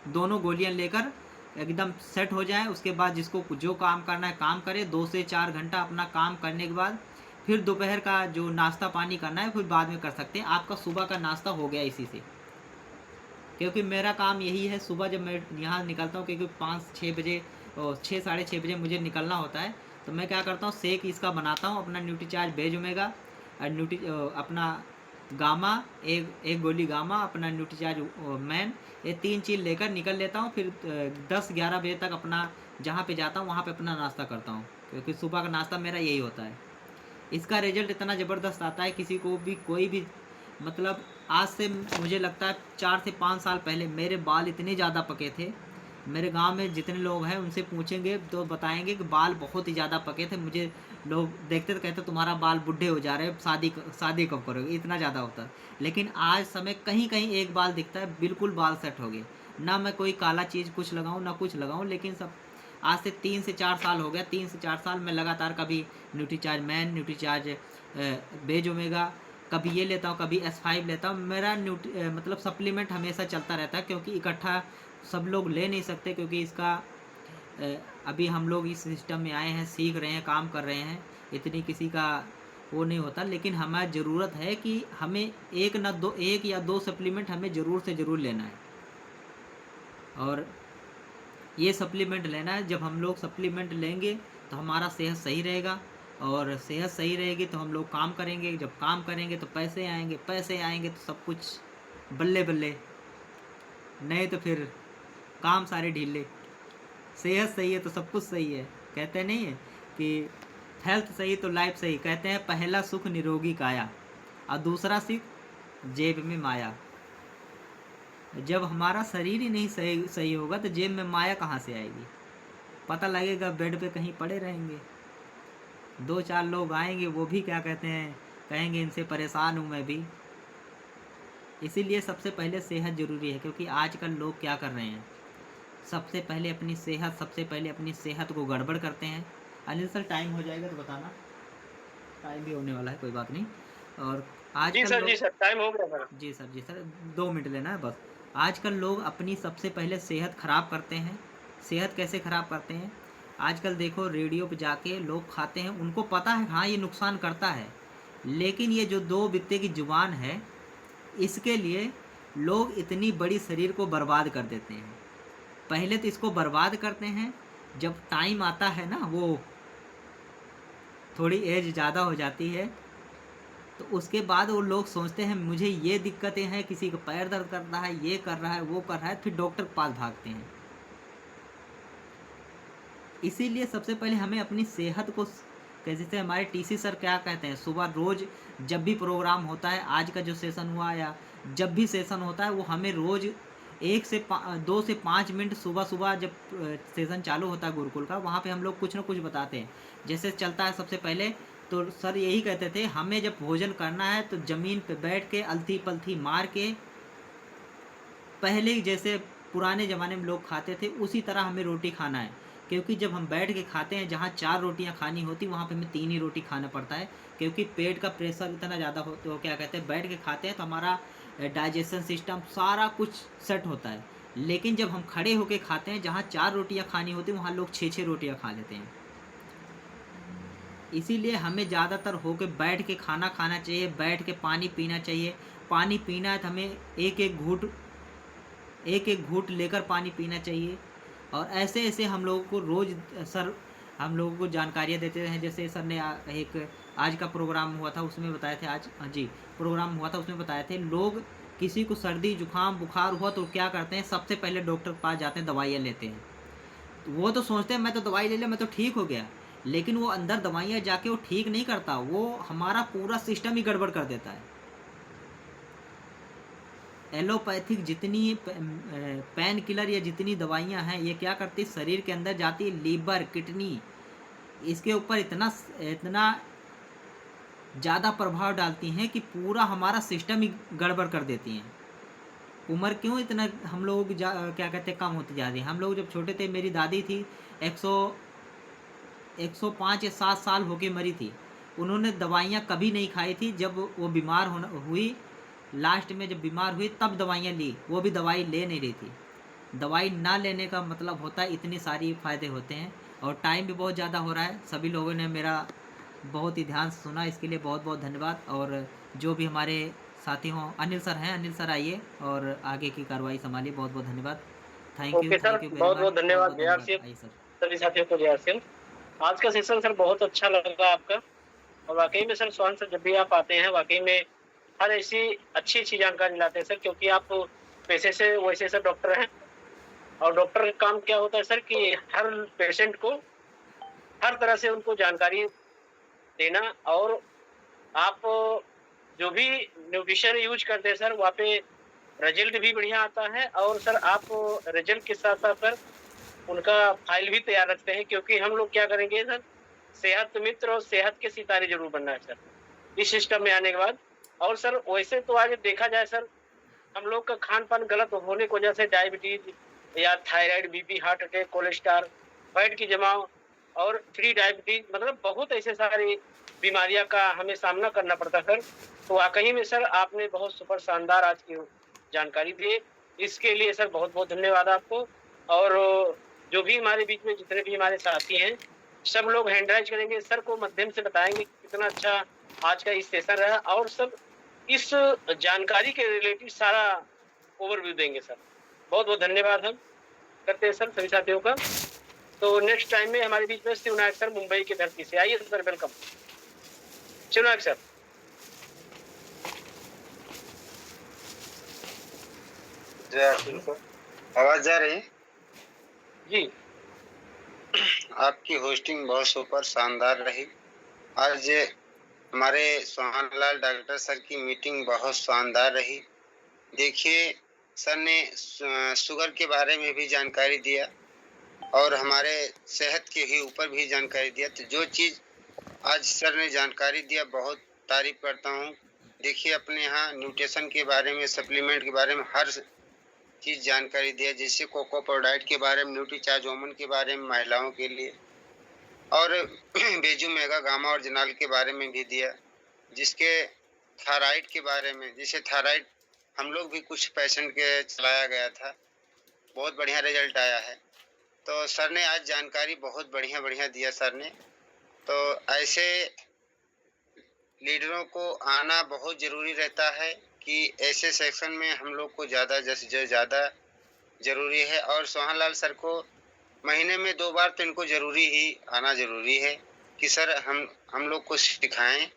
दोनों गोलियां लेकर एकदम सेट हो जाए। उसके बाद जिसको जो काम करना है काम करे, 2 से 4 घंटा अपना काम करने के बाद फिर दोपहर का जो नाश्ता पानी करना है फिर बाद में कर सकते हैं। आपका सुबह का नाश्ता हो गया इसी से, क्योंकि मेरा काम यही है, सुबह जब मैं यहाँ निकलता हूँ, क्योंकि 5-6 बजे और 6 साढ़े 6 बजे मुझे निकलना होता है, तो मैं क्या करता हूँ, शेक इसका बनाता हूँ, अपना न्यूट्रीचार्ज बेज ओमेगा और अपना गामा, एक गोली गामा, अपना न्यूट्रीचार्ज मैन, ये 3 चीज़ लेकर निकल लेता हूँ। फिर 10-11 बजे तक अपना जहाँ पे जाता हूँ वहाँ पे अपना नाश्ता करता हूँ, क्योंकि सुबह का नाश्ता मेरा यही होता है। इसका रिजल्ट इतना ज़बरदस्त आता है, किसी को भी कोई भी, मतलब आज से मुझे लगता है 4 से 5 साल पहले मेरे बाल इतने ज़्यादा पके थे, मेरे गांव में जितने लोग हैं उनसे पूछेंगे तो बताएंगे कि बाल बहुत ही ज़्यादा पके थे। मुझे लोग देखते तो कहते तुम्हारा बाल बुढ़े हो जा रहे हैं, शादी कब करोगे, इतना ज़्यादा होता है। लेकिन आज समय कहीं कहीं एक बाल दिखता है, बिल्कुल बाल सेट हो गए, ना मैं कोई काला चीज़ कुछ लगाऊं ना कुछ लगाऊं। लेकिन सब आज से 3 से 4 साल हो गया, 3 से 4 साल में लगातार कभी न्यूट्रीचार्ज मैन, न्यूट्रीचार्ज बेज ओमेगा, कभी ये लेता हूँ, कभी S5 लेता हूँ। मेरा मतलब सप्लीमेंट हमेशा चलता रहता है, क्योंकि इकट्ठा सब लोग ले नहीं सकते, क्योंकि इसका अभी हम लोग इस सिस्टम में आए हैं, सीख रहे हैं, काम कर रहे हैं, इतनी किसी का वो नहीं होता। लेकिन हमें ज़रूरत है कि हमें एक या दो सप्लीमेंट हमें ज़रूर से ज़रूर लेना है, और ये सप्लीमेंट लेना है। जब हम लोग सप्लीमेंट लेंगे तो हमारा सेहत सही रहेगा, और सेहत सही रहेगी तो हम लोग काम करेंगे, जब काम करेंगे तो पैसे आएंगे, पैसे आएंगे तो सब कुछ बल्ले बल्ले, नहीं तो फिर काम सारे ढीले। सेहत सही है तो सब कुछ सही है, कहते नहीं है कि हेल्थ सही तो लाइफ सही। कहते हैं पहला सुख निरोगी काया, और दूसरा सुख जेब में माया। जब हमारा शरीर ही नहीं सही होगा तो जेब में माया कहाँ से आएगी। पता लगेगा बेड पे कहीं पड़े रहेंगे, 2-4 लोग आएंगे, वो भी क्या कहते हैं, कहेंगे इनसे परेशान हूँ मैं भी। इसीलिए सबसे पहले सेहत ज़रूरी है, क्योंकि आजकल लोग क्या कर रहे हैं, सबसे पहले अपनी सेहत को गड़बड़ करते हैं। अनिल सर टाइम हो जाएगा तो बताना, टाइम भी होने वाला है, कोई बात नहीं। और आजकल जी सर टाइम हो गया सर। जी सर 2 मिनट लेना है बस। आजकल लोग अपनी सबसे पहले सेहत ख़राब करते हैं। सेहत कैसे ख़राब करते हैं, आजकल देखो रेडियो पे जाके लोग खाते हैं, उनको पता है हाँ ये नुकसान करता है, लेकिन ये जो 2 बित्ते की जुबान है, इसके लिए लोग इतनी बड़ी शरीर को बर्बाद कर देते हैं। पहले तो इसको बर्बाद करते हैं, जब टाइम आता है ना, वो थोड़ी एज ज़्यादा हो जाती है, तो उसके बाद वो लोग सोचते हैं मुझे ये दिक्कतें हैं, किसी को पैर दर्द कर रहा है, ये कर रहा है, वो कर रहा है, फिर डॉक्टर के पास भागते हैं। इसीलिए सबसे पहले हमें अपनी सेहत को, जैसे हमारे TC सर क्या कहते हैं, सुबह रोज़ जब भी प्रोग्राम होता है, आज का जो सेशन हुआ या जब भी सेशन होता है, वो हमें रोज़ 2 से 5 मिनट सुबह जब सेशन चालू होता है गुरुकुल का, वहाँ पे हम लोग कुछ ना कुछ बताते हैं। जैसे चलता है सबसे पहले तो सर यही कहते थे, हमें जब भोजन करना है तो ज़मीन पे बैठ के अलथी पलथी मार के, पहले जैसे पुराने ज़माने में लोग खाते थे उसी तरह हमें रोटी खाना है। क्योंकि जब हम बैठ के खाते हैं, जहाँ 4 रोटियां खानी होती वहाँ पे हमें 3 ही रोटी खाना पड़ता है, क्योंकि पेट का प्रेशर इतना ज़्यादा हो, तो क्या कहते हैं, बैठ के खाते हैं तो हमारा डाइजेशन सिस्टम सारा कुछ सेट होता है। लेकिन जब हम खड़े होके खाते हैं, जहाँ 4 रोटियां खानी होती वहाँ लोग 6-6 रोटियां खा लेते हैं। इसीलिए हमें ज़्यादातर होके बैठ के खाना खाना चाहिए, बैठ के पानी पीना चाहिए। पानी पीना है तो हमें एक-एक घूँट लेकर पानी पीना चाहिए। और ऐसे-ऐसे हम लोगों को रोज़ सर हम लोगों को जानकारियाँ देते हैं। जैसे सर ने एक आज का प्रोग्राम हुआ था उसमें बताए थे आज जी, प्रोग्राम हुआ था उसमें बताए थे लोग किसी को सर्दी, जुकाम, बुखार हुआ तो क्या करते हैं, सबसे पहले डॉक्टर के पास जाते हैं, दवाइयाँ लेते हैं। वो तो सोचते हैं मैं तो दवाई ले लिया, मैं तो ठीक हो गया। लेकिन वो अंदर दवाइयाँ जाके वो ठीक नहीं करता, वो हमारा पूरा सिस्टम ही गड़बड़ कर देता है। एलोपैथिक जितनी पेन किलर या जितनी दवाइयाँ हैं, ये क्या करती है, शरीर के अंदर जाती है, लीवर, किडनी, इसके ऊपर इतना इतना ज़्यादा प्रभाव डालती हैं कि पूरा हमारा सिस्टम ही गड़बड़ कर देती हैं। उम्र क्यों इतना हम लोगों की क्या कहते हैं, कम होती जा रही है। हम लोग जब छोटे थे, मेरी दादी थी 100 105 या 7 साल होके मरी थी। उन्होंने दवाइयाँ कभी नहीं खाई थी। जब वो बीमार होना हुई, लास्ट में जब बीमार हुई तब दवाइयाँ ली, वो भी दवाई ले नहीं रही थी। दवाई ना लेने का मतलब होता है इतनी सारी फ़ायदे होते हैं। और टाइम भी बहुत ज़्यादा हो रहा है। सभी लोगों ने मेरा बहुत ही ध्यान से सुना, इसके लिए बहुत बहुत धन्यवाद। और जो भी हमारे साथी हों, अनिल सर हैं, अनिल सर आइए और आगे की कार्रवाई संभालिए। बहुत बहुत धन्यवाद। Okay sir, thank you very बहुत मच। बहुत बहुत धन्यवाद बहुत जे आर धन्यवाद। सी। आइए सर। सभी साथियों को जे आर सी। आज का सेशन सर बहुत अच्छा लगा आपका। और वाकई में सर सोहन सर जब भी आप आते हैं, वाकई में हर ऐसी अच्छी अच्छी जानकारी लाते हैं सर, क्योंकि आप पेशे से वैसे सर डॉक्टर हैं। और डॉक्टर का काम क्या होता है सर कि हर पेशेंट को हर तरह से उनको जानकारी देना। और आप जो भी न्यूट्रिशन यूज करते हैं सर, वहाँ पे रिजल्ट भी बढ़िया आता है। और सर आप रिजल्ट के साथ साथ सर उनका फाइल भी तैयार रखते हैं, क्योंकि हम लोग क्या करेंगे सर, सेहत मित्र और सेहत के सितारे जरूर बनना है सर इस सिस्टम में आने के बाद। और सर वैसे तो आज देखा जाए सर, हम लोग का खान पान गलत होने की वजह से डायबिटीज या thyroid, BP, heart attack, cholesterol, fat की जमाव और फ्री डायबिटीज, मतलब बहुत ऐसे सारी बीमारियां का हमें सामना करना पड़ता सर। तो वाकई में सर आपने बहुत सुपर शानदार आज की जानकारी दी। इसके लिए सर बहुत बहुत धन्यवाद आपको। और जो भी हमारे बीच में जितने भी हमारे साथी हैं, सब लोग हैंड राइज करेंगे, सर को माध्यम से बताएंगे कि कितना अच्छा आज का इस सेशन रहा। और सब इस जानकारी के रिलेटेड सारा ओवरव्यू देंगे सर। बहुत बहुत धन्यवाद हम करते हैं सर सभी साथियों का। तो नेक्स्ट टाइम में हमारे बीच में शिवनायक सर मुंबई की धरती से आइए सर, वेलकम शिवनायक सर। आवाज जा रही है? जी आपकी होस्टिंग बहुत सुपर शानदार रही। आज हमारे सोहन लाल डॉक्टर सर की मीटिंग बहुत शानदार रही। देखिए, सर ने शुगर के बारे में भी जानकारी दिया और हमारे सेहत के ही ऊपर भी जानकारी दिया। तो जो चीज़ आज सर ने जानकारी दिया, बहुत तारीफ करता हूँ। देखिए, अपने यहाँ न्यूट्रिशन के बारे में, सप्लीमेंट के बारे में हर चीज़ जानकारी दिया, जैसे कोको प्रोडाइट के बारे में, न्यूट्रीचार्ज वोमन के बारे में महिलाओं के लिए, और बेजू मेगा गामा और जनाल के बारे में भी दिया, जिसके थायराइड के बारे में, जैसे थायराइड हम लोग भी कुछ पेशेंट के चलाया गया था, बहुत बढ़िया रिजल्ट आया है। तो सर ने आज जानकारी बहुत बढ़िया बढ़िया दिया सर ने। तो ऐसे लीडरों को आना बहुत ज़रूरी रहता है कि ऐसे सेक्शन में हम लोग को ज़्यादा ज़रूरी है। और सोहन लाल सर को महीने में 2 बार तो इनको ज़रूरी ही आना ज़रूरी है कि सर हम लोग को सिखाएं।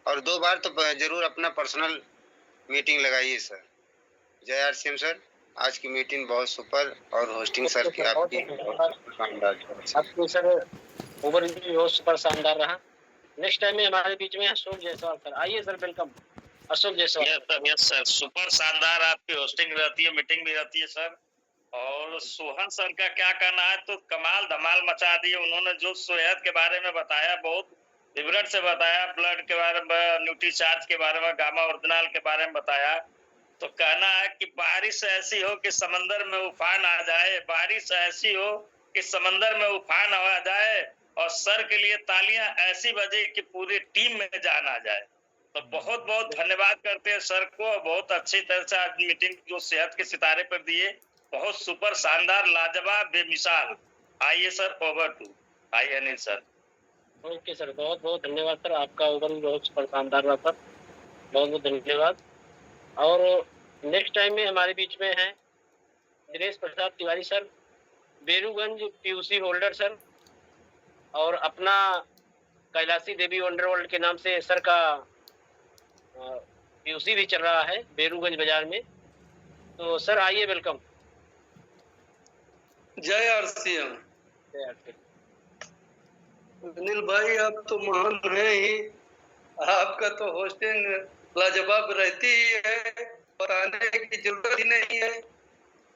और 2 बार तो ज़रूर अपना पर्सनल मीटिंग लगाइए सर। जय आर सी एम सर। आज की मीटिंग बहुत सुपर और होस्टिंग सर की आपकी बहुत शानदार। आपको सर ओवरव्यू बहुत सुपर शानदार रहा। नेक्स्ट टाइम में हमारे बीच में अशोक जायसवाल सर आइए sir, welcome Ashok Jaiswal. Yes sir, super शानदार आपकी होस्टिंग रहती है, मीटिंग भी रहती है सर। और सोहन सर का क्या कहना है, तो कमाल धमाल मचा दिए उन्होंने। जो सेहत के बारे में बताया, बहुत विवरण से बताया, ब्लड के बारे में, न्यूट्रीचार्ज के बारे में, गामा ओरिजिनल के बारे में बताया। तो कहना है कि बारिश ऐसी हो कि समंदर में उफान आ जाए, बारिश ऐसी हो कि समंदर में उफान आ जाए, और सर के लिए तालियां ऐसी बजे कि पूरी टीम में जान आ जाए। तो बहुत बहुत धन्यवाद करते हैं सर को। बहुत अच्छी तरह से आज मीटिंग जो सेहत के सितारे पर दिए, बहुत सुपर शानदार, लाजवाब, बेमिसाल। आइए सर, ओवर टू। आइए अनिल सर। ओके सर, बहुत-बहुत धन्यवाद सर, आपका ओवरव्यू बहुत शानदार रहा सर, बहुत-बहुत धन्यवाद। और नेक्स्ट टाइम में हमारे बीच में हैं Dinesh Prasad Tiwari sir, Beruganj PUC holder sir, और अपना कैलाशी देवी वंडरवर्ल्ड के नाम से सर का पीयूसी भी चल रहा है बेरूगंज बाजार में। तो सर आइए, वेलकम। जय आरसीएम। जय आरसीएम। अनिल भाई आप तो महान है ही, आपका तो होस्टिंग लाजवाब रहती ही है, बताने की जरूरत ही नहीं है,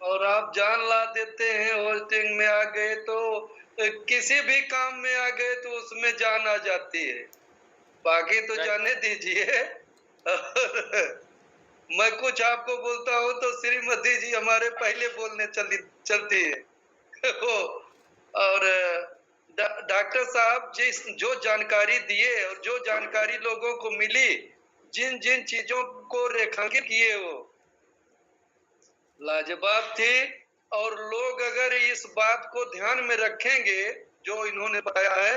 और आप जान ला देते हैं। होस्टिंग में आ गए तो किसी भी काम में आ गए तो उसमें जान आ जाती है, बाकी तो जाने दीजिए। मैं कुछ आपको बोलता हूँ तो श्रीमती जी हमारे पहले बोलने चलती है। और डॉक्टर साहब जिस जो जानकारी दिए और जो जानकारी लोगों को मिली, जिन जिन चीजों को रेखांकित किए वो लाजवाब थी। और लोग अगर इस बात को ध्यान में रखेंगे जो इन्होंने बताया है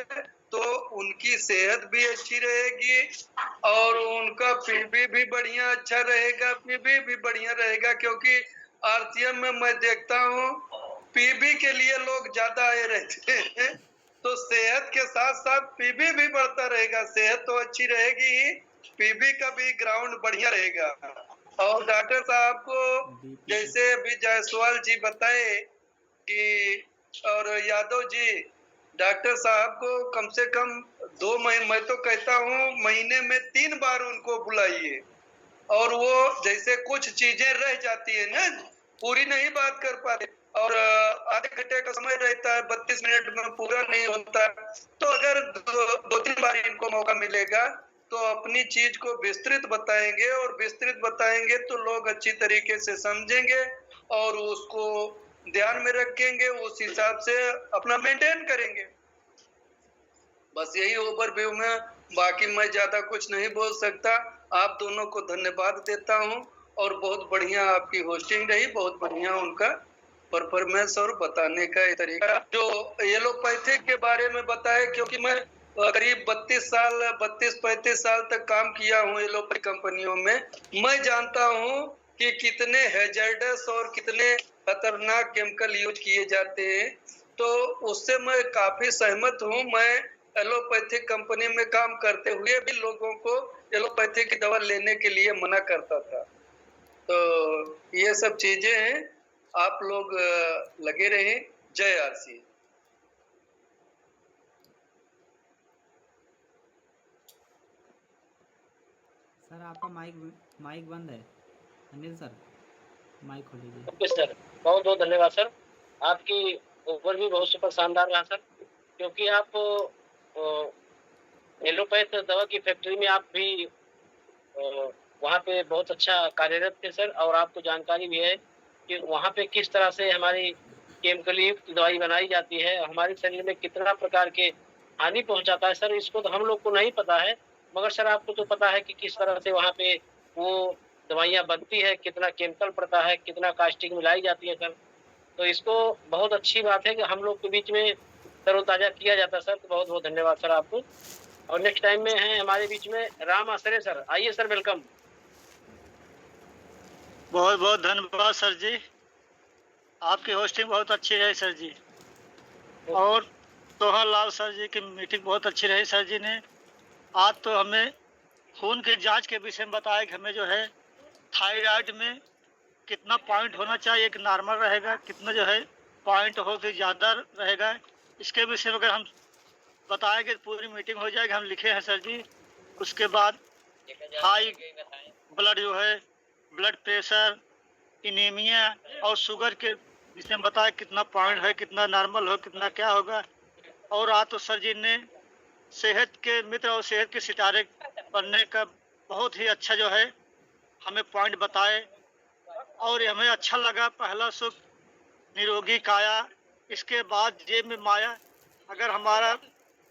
तो उनकी सेहत भी अच्छी रहेगी और उनका पीबी भी बढ़िया अच्छा रहेगा, पीबी भी बढ़िया रहेगा। क्योंकि आरसीएम में मैं देखता हूँ पीबी के लिए लोग ज्यादा आए रहते हैं, तो सेहत के साथ साथ पीबी भी बढ़ता रहेगा। सेहत तो अच्छी रहेगी ही, पीबी का भी ग्राउंड बढ़िया रहेगा। और डॉक्टर साहब को जैसे अभी जायसवाल जी बताए कि, और यादव जी, डॉक्टर साहब को कम से कम 2 महीने, मैं तो कहता हूँ महीने में 3 बार उनको बुलाइए। और वो जैसे कुछ चीजें रह जाती है ना, पूरी नहीं बात कर पाते, और आधे घंटे का समय रहता है, 32 मिनट में पूरा नहीं होता, तो अगर 2-3 बार इनको मौका मिलेगा तो अपनी चीज को विस्तृत बताएंगे, और विस्तृत बताएंगे तो लोग अच्छी तरीके से समझेंगे और उसको ध्यान में रखेंगे, उस हिसाब से अपना मेंटेन करेंगे। बस यही ओवरव्यू में, बाकी मैं ज्यादा कुछ नहीं बोल सकता। आप दोनों को धन्यवाद देता हूं, और बहुत बढ़िया आपकी होस्टिंग रही, बहुत बढ़िया उनका परफॉर्मेंस और बताने का तरीका। जो एलोपैथिक के बारे में बताया, क्योंकि मैं करीब 32-35 साल तक काम किया हूँ एलोपैथिक कंपनियों में, मैं जानता हूँ कि कितने हैजर्डस और कितने खतरनाक केमिकल यूज किए जाते हैं। तो उससे मैं काफी सहमत हूँ। मैं एलोपैथिक कंपनी में काम करते हुए भी लोगों को एलोपैथी की दवा लेने के लिए मना करता था। तो ये सब चीजें हैं, आप लोग लगे रहें। जय आरसी। सर आपका माइक बंद है। अनिल सर माइक खोलिए। ओके सर, बहुत-बहुत धन्यवाद सर, आपकी ओवरव्यू बहुत सुपर शानदार रहा सर। क्योंकि आप एलोपैथ दवा की फैक्ट्री में आप भी वहाँ पे बहुत अच्छा कार्यरत थे सर, और आपको जानकारी भी है कि वहाँ पे किस तरह से हमारी केमिकल युक्त दवाई बनाई जाती है, हमारे शरीर में कितना प्रकार के हानि पहुँचाता है सर, इसको तो हम लोग को नहीं पता है। मगर सर आपको तो पता है कि किस तरह से वहाँ पे वो दवाइयाँ बनती है, कितना केमिकल पड़ता है, कितना कास्टिक मिलाई जाती है सर। तो इसको बहुत अच्छी बात है कि हम लोग के बीच में तरोताज़ा किया जाता है सर, तो बहुत-बहुत धन्यवाद सर आपको। और नेक्स्ट टाइम में हैं हमारे बीच में राम आश्रय सर, आइए सर, वेलकम। बहुत बहुत धन्यवाद सर जी, आपकी होस्टिंग बहुत अच्छी रही सर जी। और सोहन लाल सर जी की मीटिंग बहुत अच्छी रही सर जी ने। आज तो हमें खून की जांच के विषय में बताया कि हमें जो है थायराइड में कितना पॉइंट होना चाहिए, एक नॉर्मल रहेगा, कितना जो है पॉइंट हो कि ज़्यादा रहेगा, इसके विषय में अगर हम बताएंगे पूरी मीटिंग हो जाएगी। हम लिखे हैं सर जी। उसके बाद हाई ब्लड जो है, ब्लड प्रेशर, इनेमिया और शुगर के विषय में बताया कितना पॉइंट है, कितना नॉर्मल हो, कितना क्या होगा। और आज तो सर जी ने सेहत के मित्र और सेहत के सितारे बनने का बहुत ही अच्छा जो है हमें पॉइंट बताए, और हमें अच्छा लगा। पहला सुख निरोगी काया, इसके बाद जेब में माया। अगर हमारा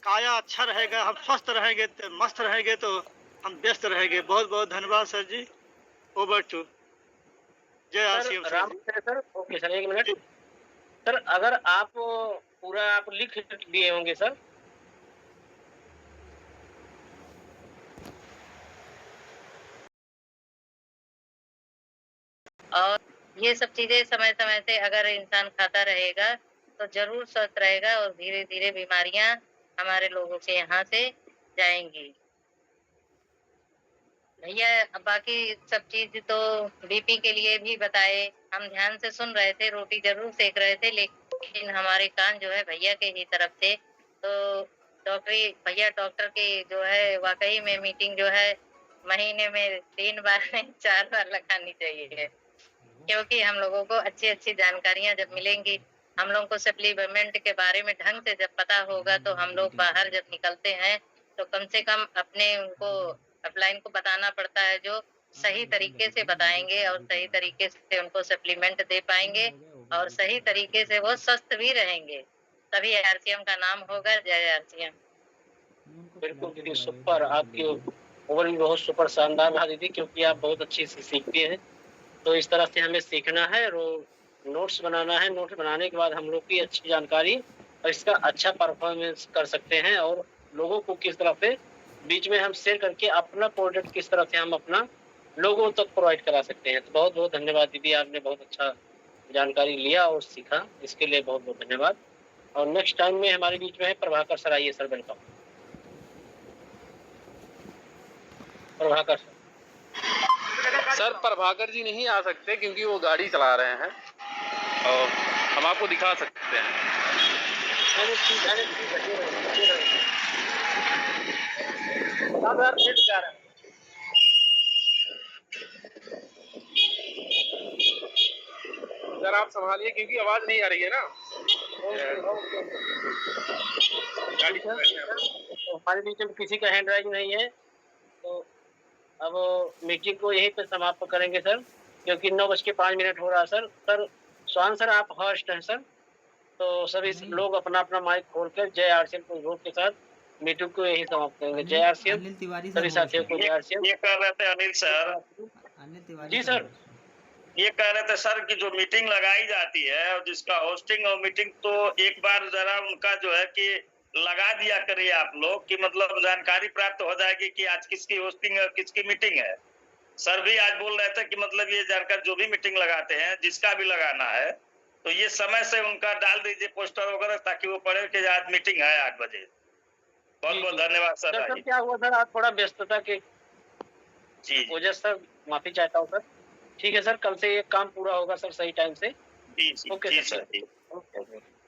काया अच्छा रहेगा, हम स्वस्थ रहेंगे, तो मस्त रहेंगे, तो हम व्यस्त रहेंगे। बहुत बहुत धन्यवाद सर जी। Over to. जय RCM sir Ram ji. Sir, okay sir, 1 minute sir, अगर आप पूरा आप लिख दिए होंगे सर, और ये सब चीज़ें समय-समय से अगर इंसान खाता रहेगा, तो ज़रूर स्वस्थ रहेगा और धीरे-धीरे बीमारियाँ हमारे लोगों के यहाँ से जाएँगी। भैया बाकी सब चीज़ तो बीपी के लिए भी बताए, हम ध्यान से सुन रहे थे, रोटी ज़रूर सेक रहे थे, लेकिन हमारे कान जो है भैया के ही तरफ थे। तो डॉक्टर की जो है वाक़ई में मीटिंग जो है महीने में 3 बार नहीं 4 बार लगानी चाहिए। क्योंकि हम लोगों को अच्छी-अच्छी जानकारियाँ जब मिलेंगी, हम लोगों को सप्लीमेंट के बारे में ढंग से जब पता होगा, तो हम लोग बाहर जब निकलते हैं, तो कम से कम अपने उनको अपलाइन को बताना पड़ता है, जो सही तरीके से बताएँगे और सही तरीके से उनको सप्लीमेंट दे पाएँगे और सही तरीके से वो स्वस्थ भी रहेंगे। तभी आरसीएम का नाम होगा, जय आरसीएम। बिल्कुल, दीदी सुपर, आपकी ओवरव्यू बहुत सुपर शानदार रहा दीदी, क्योंकि आप बहुत अच्छे से सीखती हैं। तो इस तरह से हमें सीखना है और नोट्स बनाना है। नोट्स बनाने के बाद हम लोग की अच्छी जानकारी और इसका अच्छा परफॉर्मेंस कर सकते हैं और लोगों को किस तरह से बीच में हम शेयर करके अपना प्रोडक्ट किस तरह से हम अपना लोगों तक प्रोवाइड करा सकते हैं। तो बहुत-बहुत धन्यवाद दीदी, आपने बहुत अच्छा जानकारी लिया और सीखा, इसके लिए बहुत-बहुत धन्यवाद। और नेक्स्ट टाइम में हमारे बीच में है प्रभाकर सर, आइए sir, welcome. Prabhakar sir. Sir Prabhakar ji नहीं आ सकते क्योंकि वो गाड़ी चला रहे हैं और हम आपको दिखा सकते हैं। अरे ठीक है, ठीक है, ठीक है। बता दो यार, फिर क्या रहा है? सर आप संभालिए क्योंकि आवाज नहीं आ रही है ना। ओके। गाड़ी से बैठे हैं। तो हमारे बीच में किसी का हैंड राइज नहीं है, तो अब मीटिंग को यहीं पे समाप्त करेंगे सर, क्योंकि 9:05 हो रहा है सर। सर स्वान सर, आप होस्ट हैं सर, तो सभी लोग अपना-अपना माइक खोलकर जय आरसीएम के घोष के साथ मीटिंग को यहीं समाप्त करेंगे। जय आरसीएम, अनिल तिवारी सभी सर साथियों को जय आरसीएम। ये कह रहे थे अनिल सर, अनिल तिवारी जी सर। ये कह रहे थे सर कि जो मीटिंग लगाई जाती है और जिसका होस्टिंग और मीटिंग, तो एक बार जरा उनका जो है कि लगा दिया करिए आप लोग, कि मतलब जानकारी प्राप्त हो जाएगी कि आज किसकी होस्टिंग है और किसकी मीटिंग है। सर भी आज बोल रहे थे कि मतलब ये जानकारी जो भी मीटिंग लगाते हैं, जिसका भी लगाना है, तो ये समय से उनका डाल दीजिए पोस्टर वगैरह, ताकि वो पढ़े कि आज मीटिंग है 8 बजे। बहुत-बहुत धन्यवाद सर। सर क्या हुआ सर, आज थोड़ा व्यस्तता के जी वजह से माफी चाहता हूँ सर। ठीक है सर, कल से ये काम पूरा होगा सर सही टाइम से। जी ओके जी सर। सर। ओके।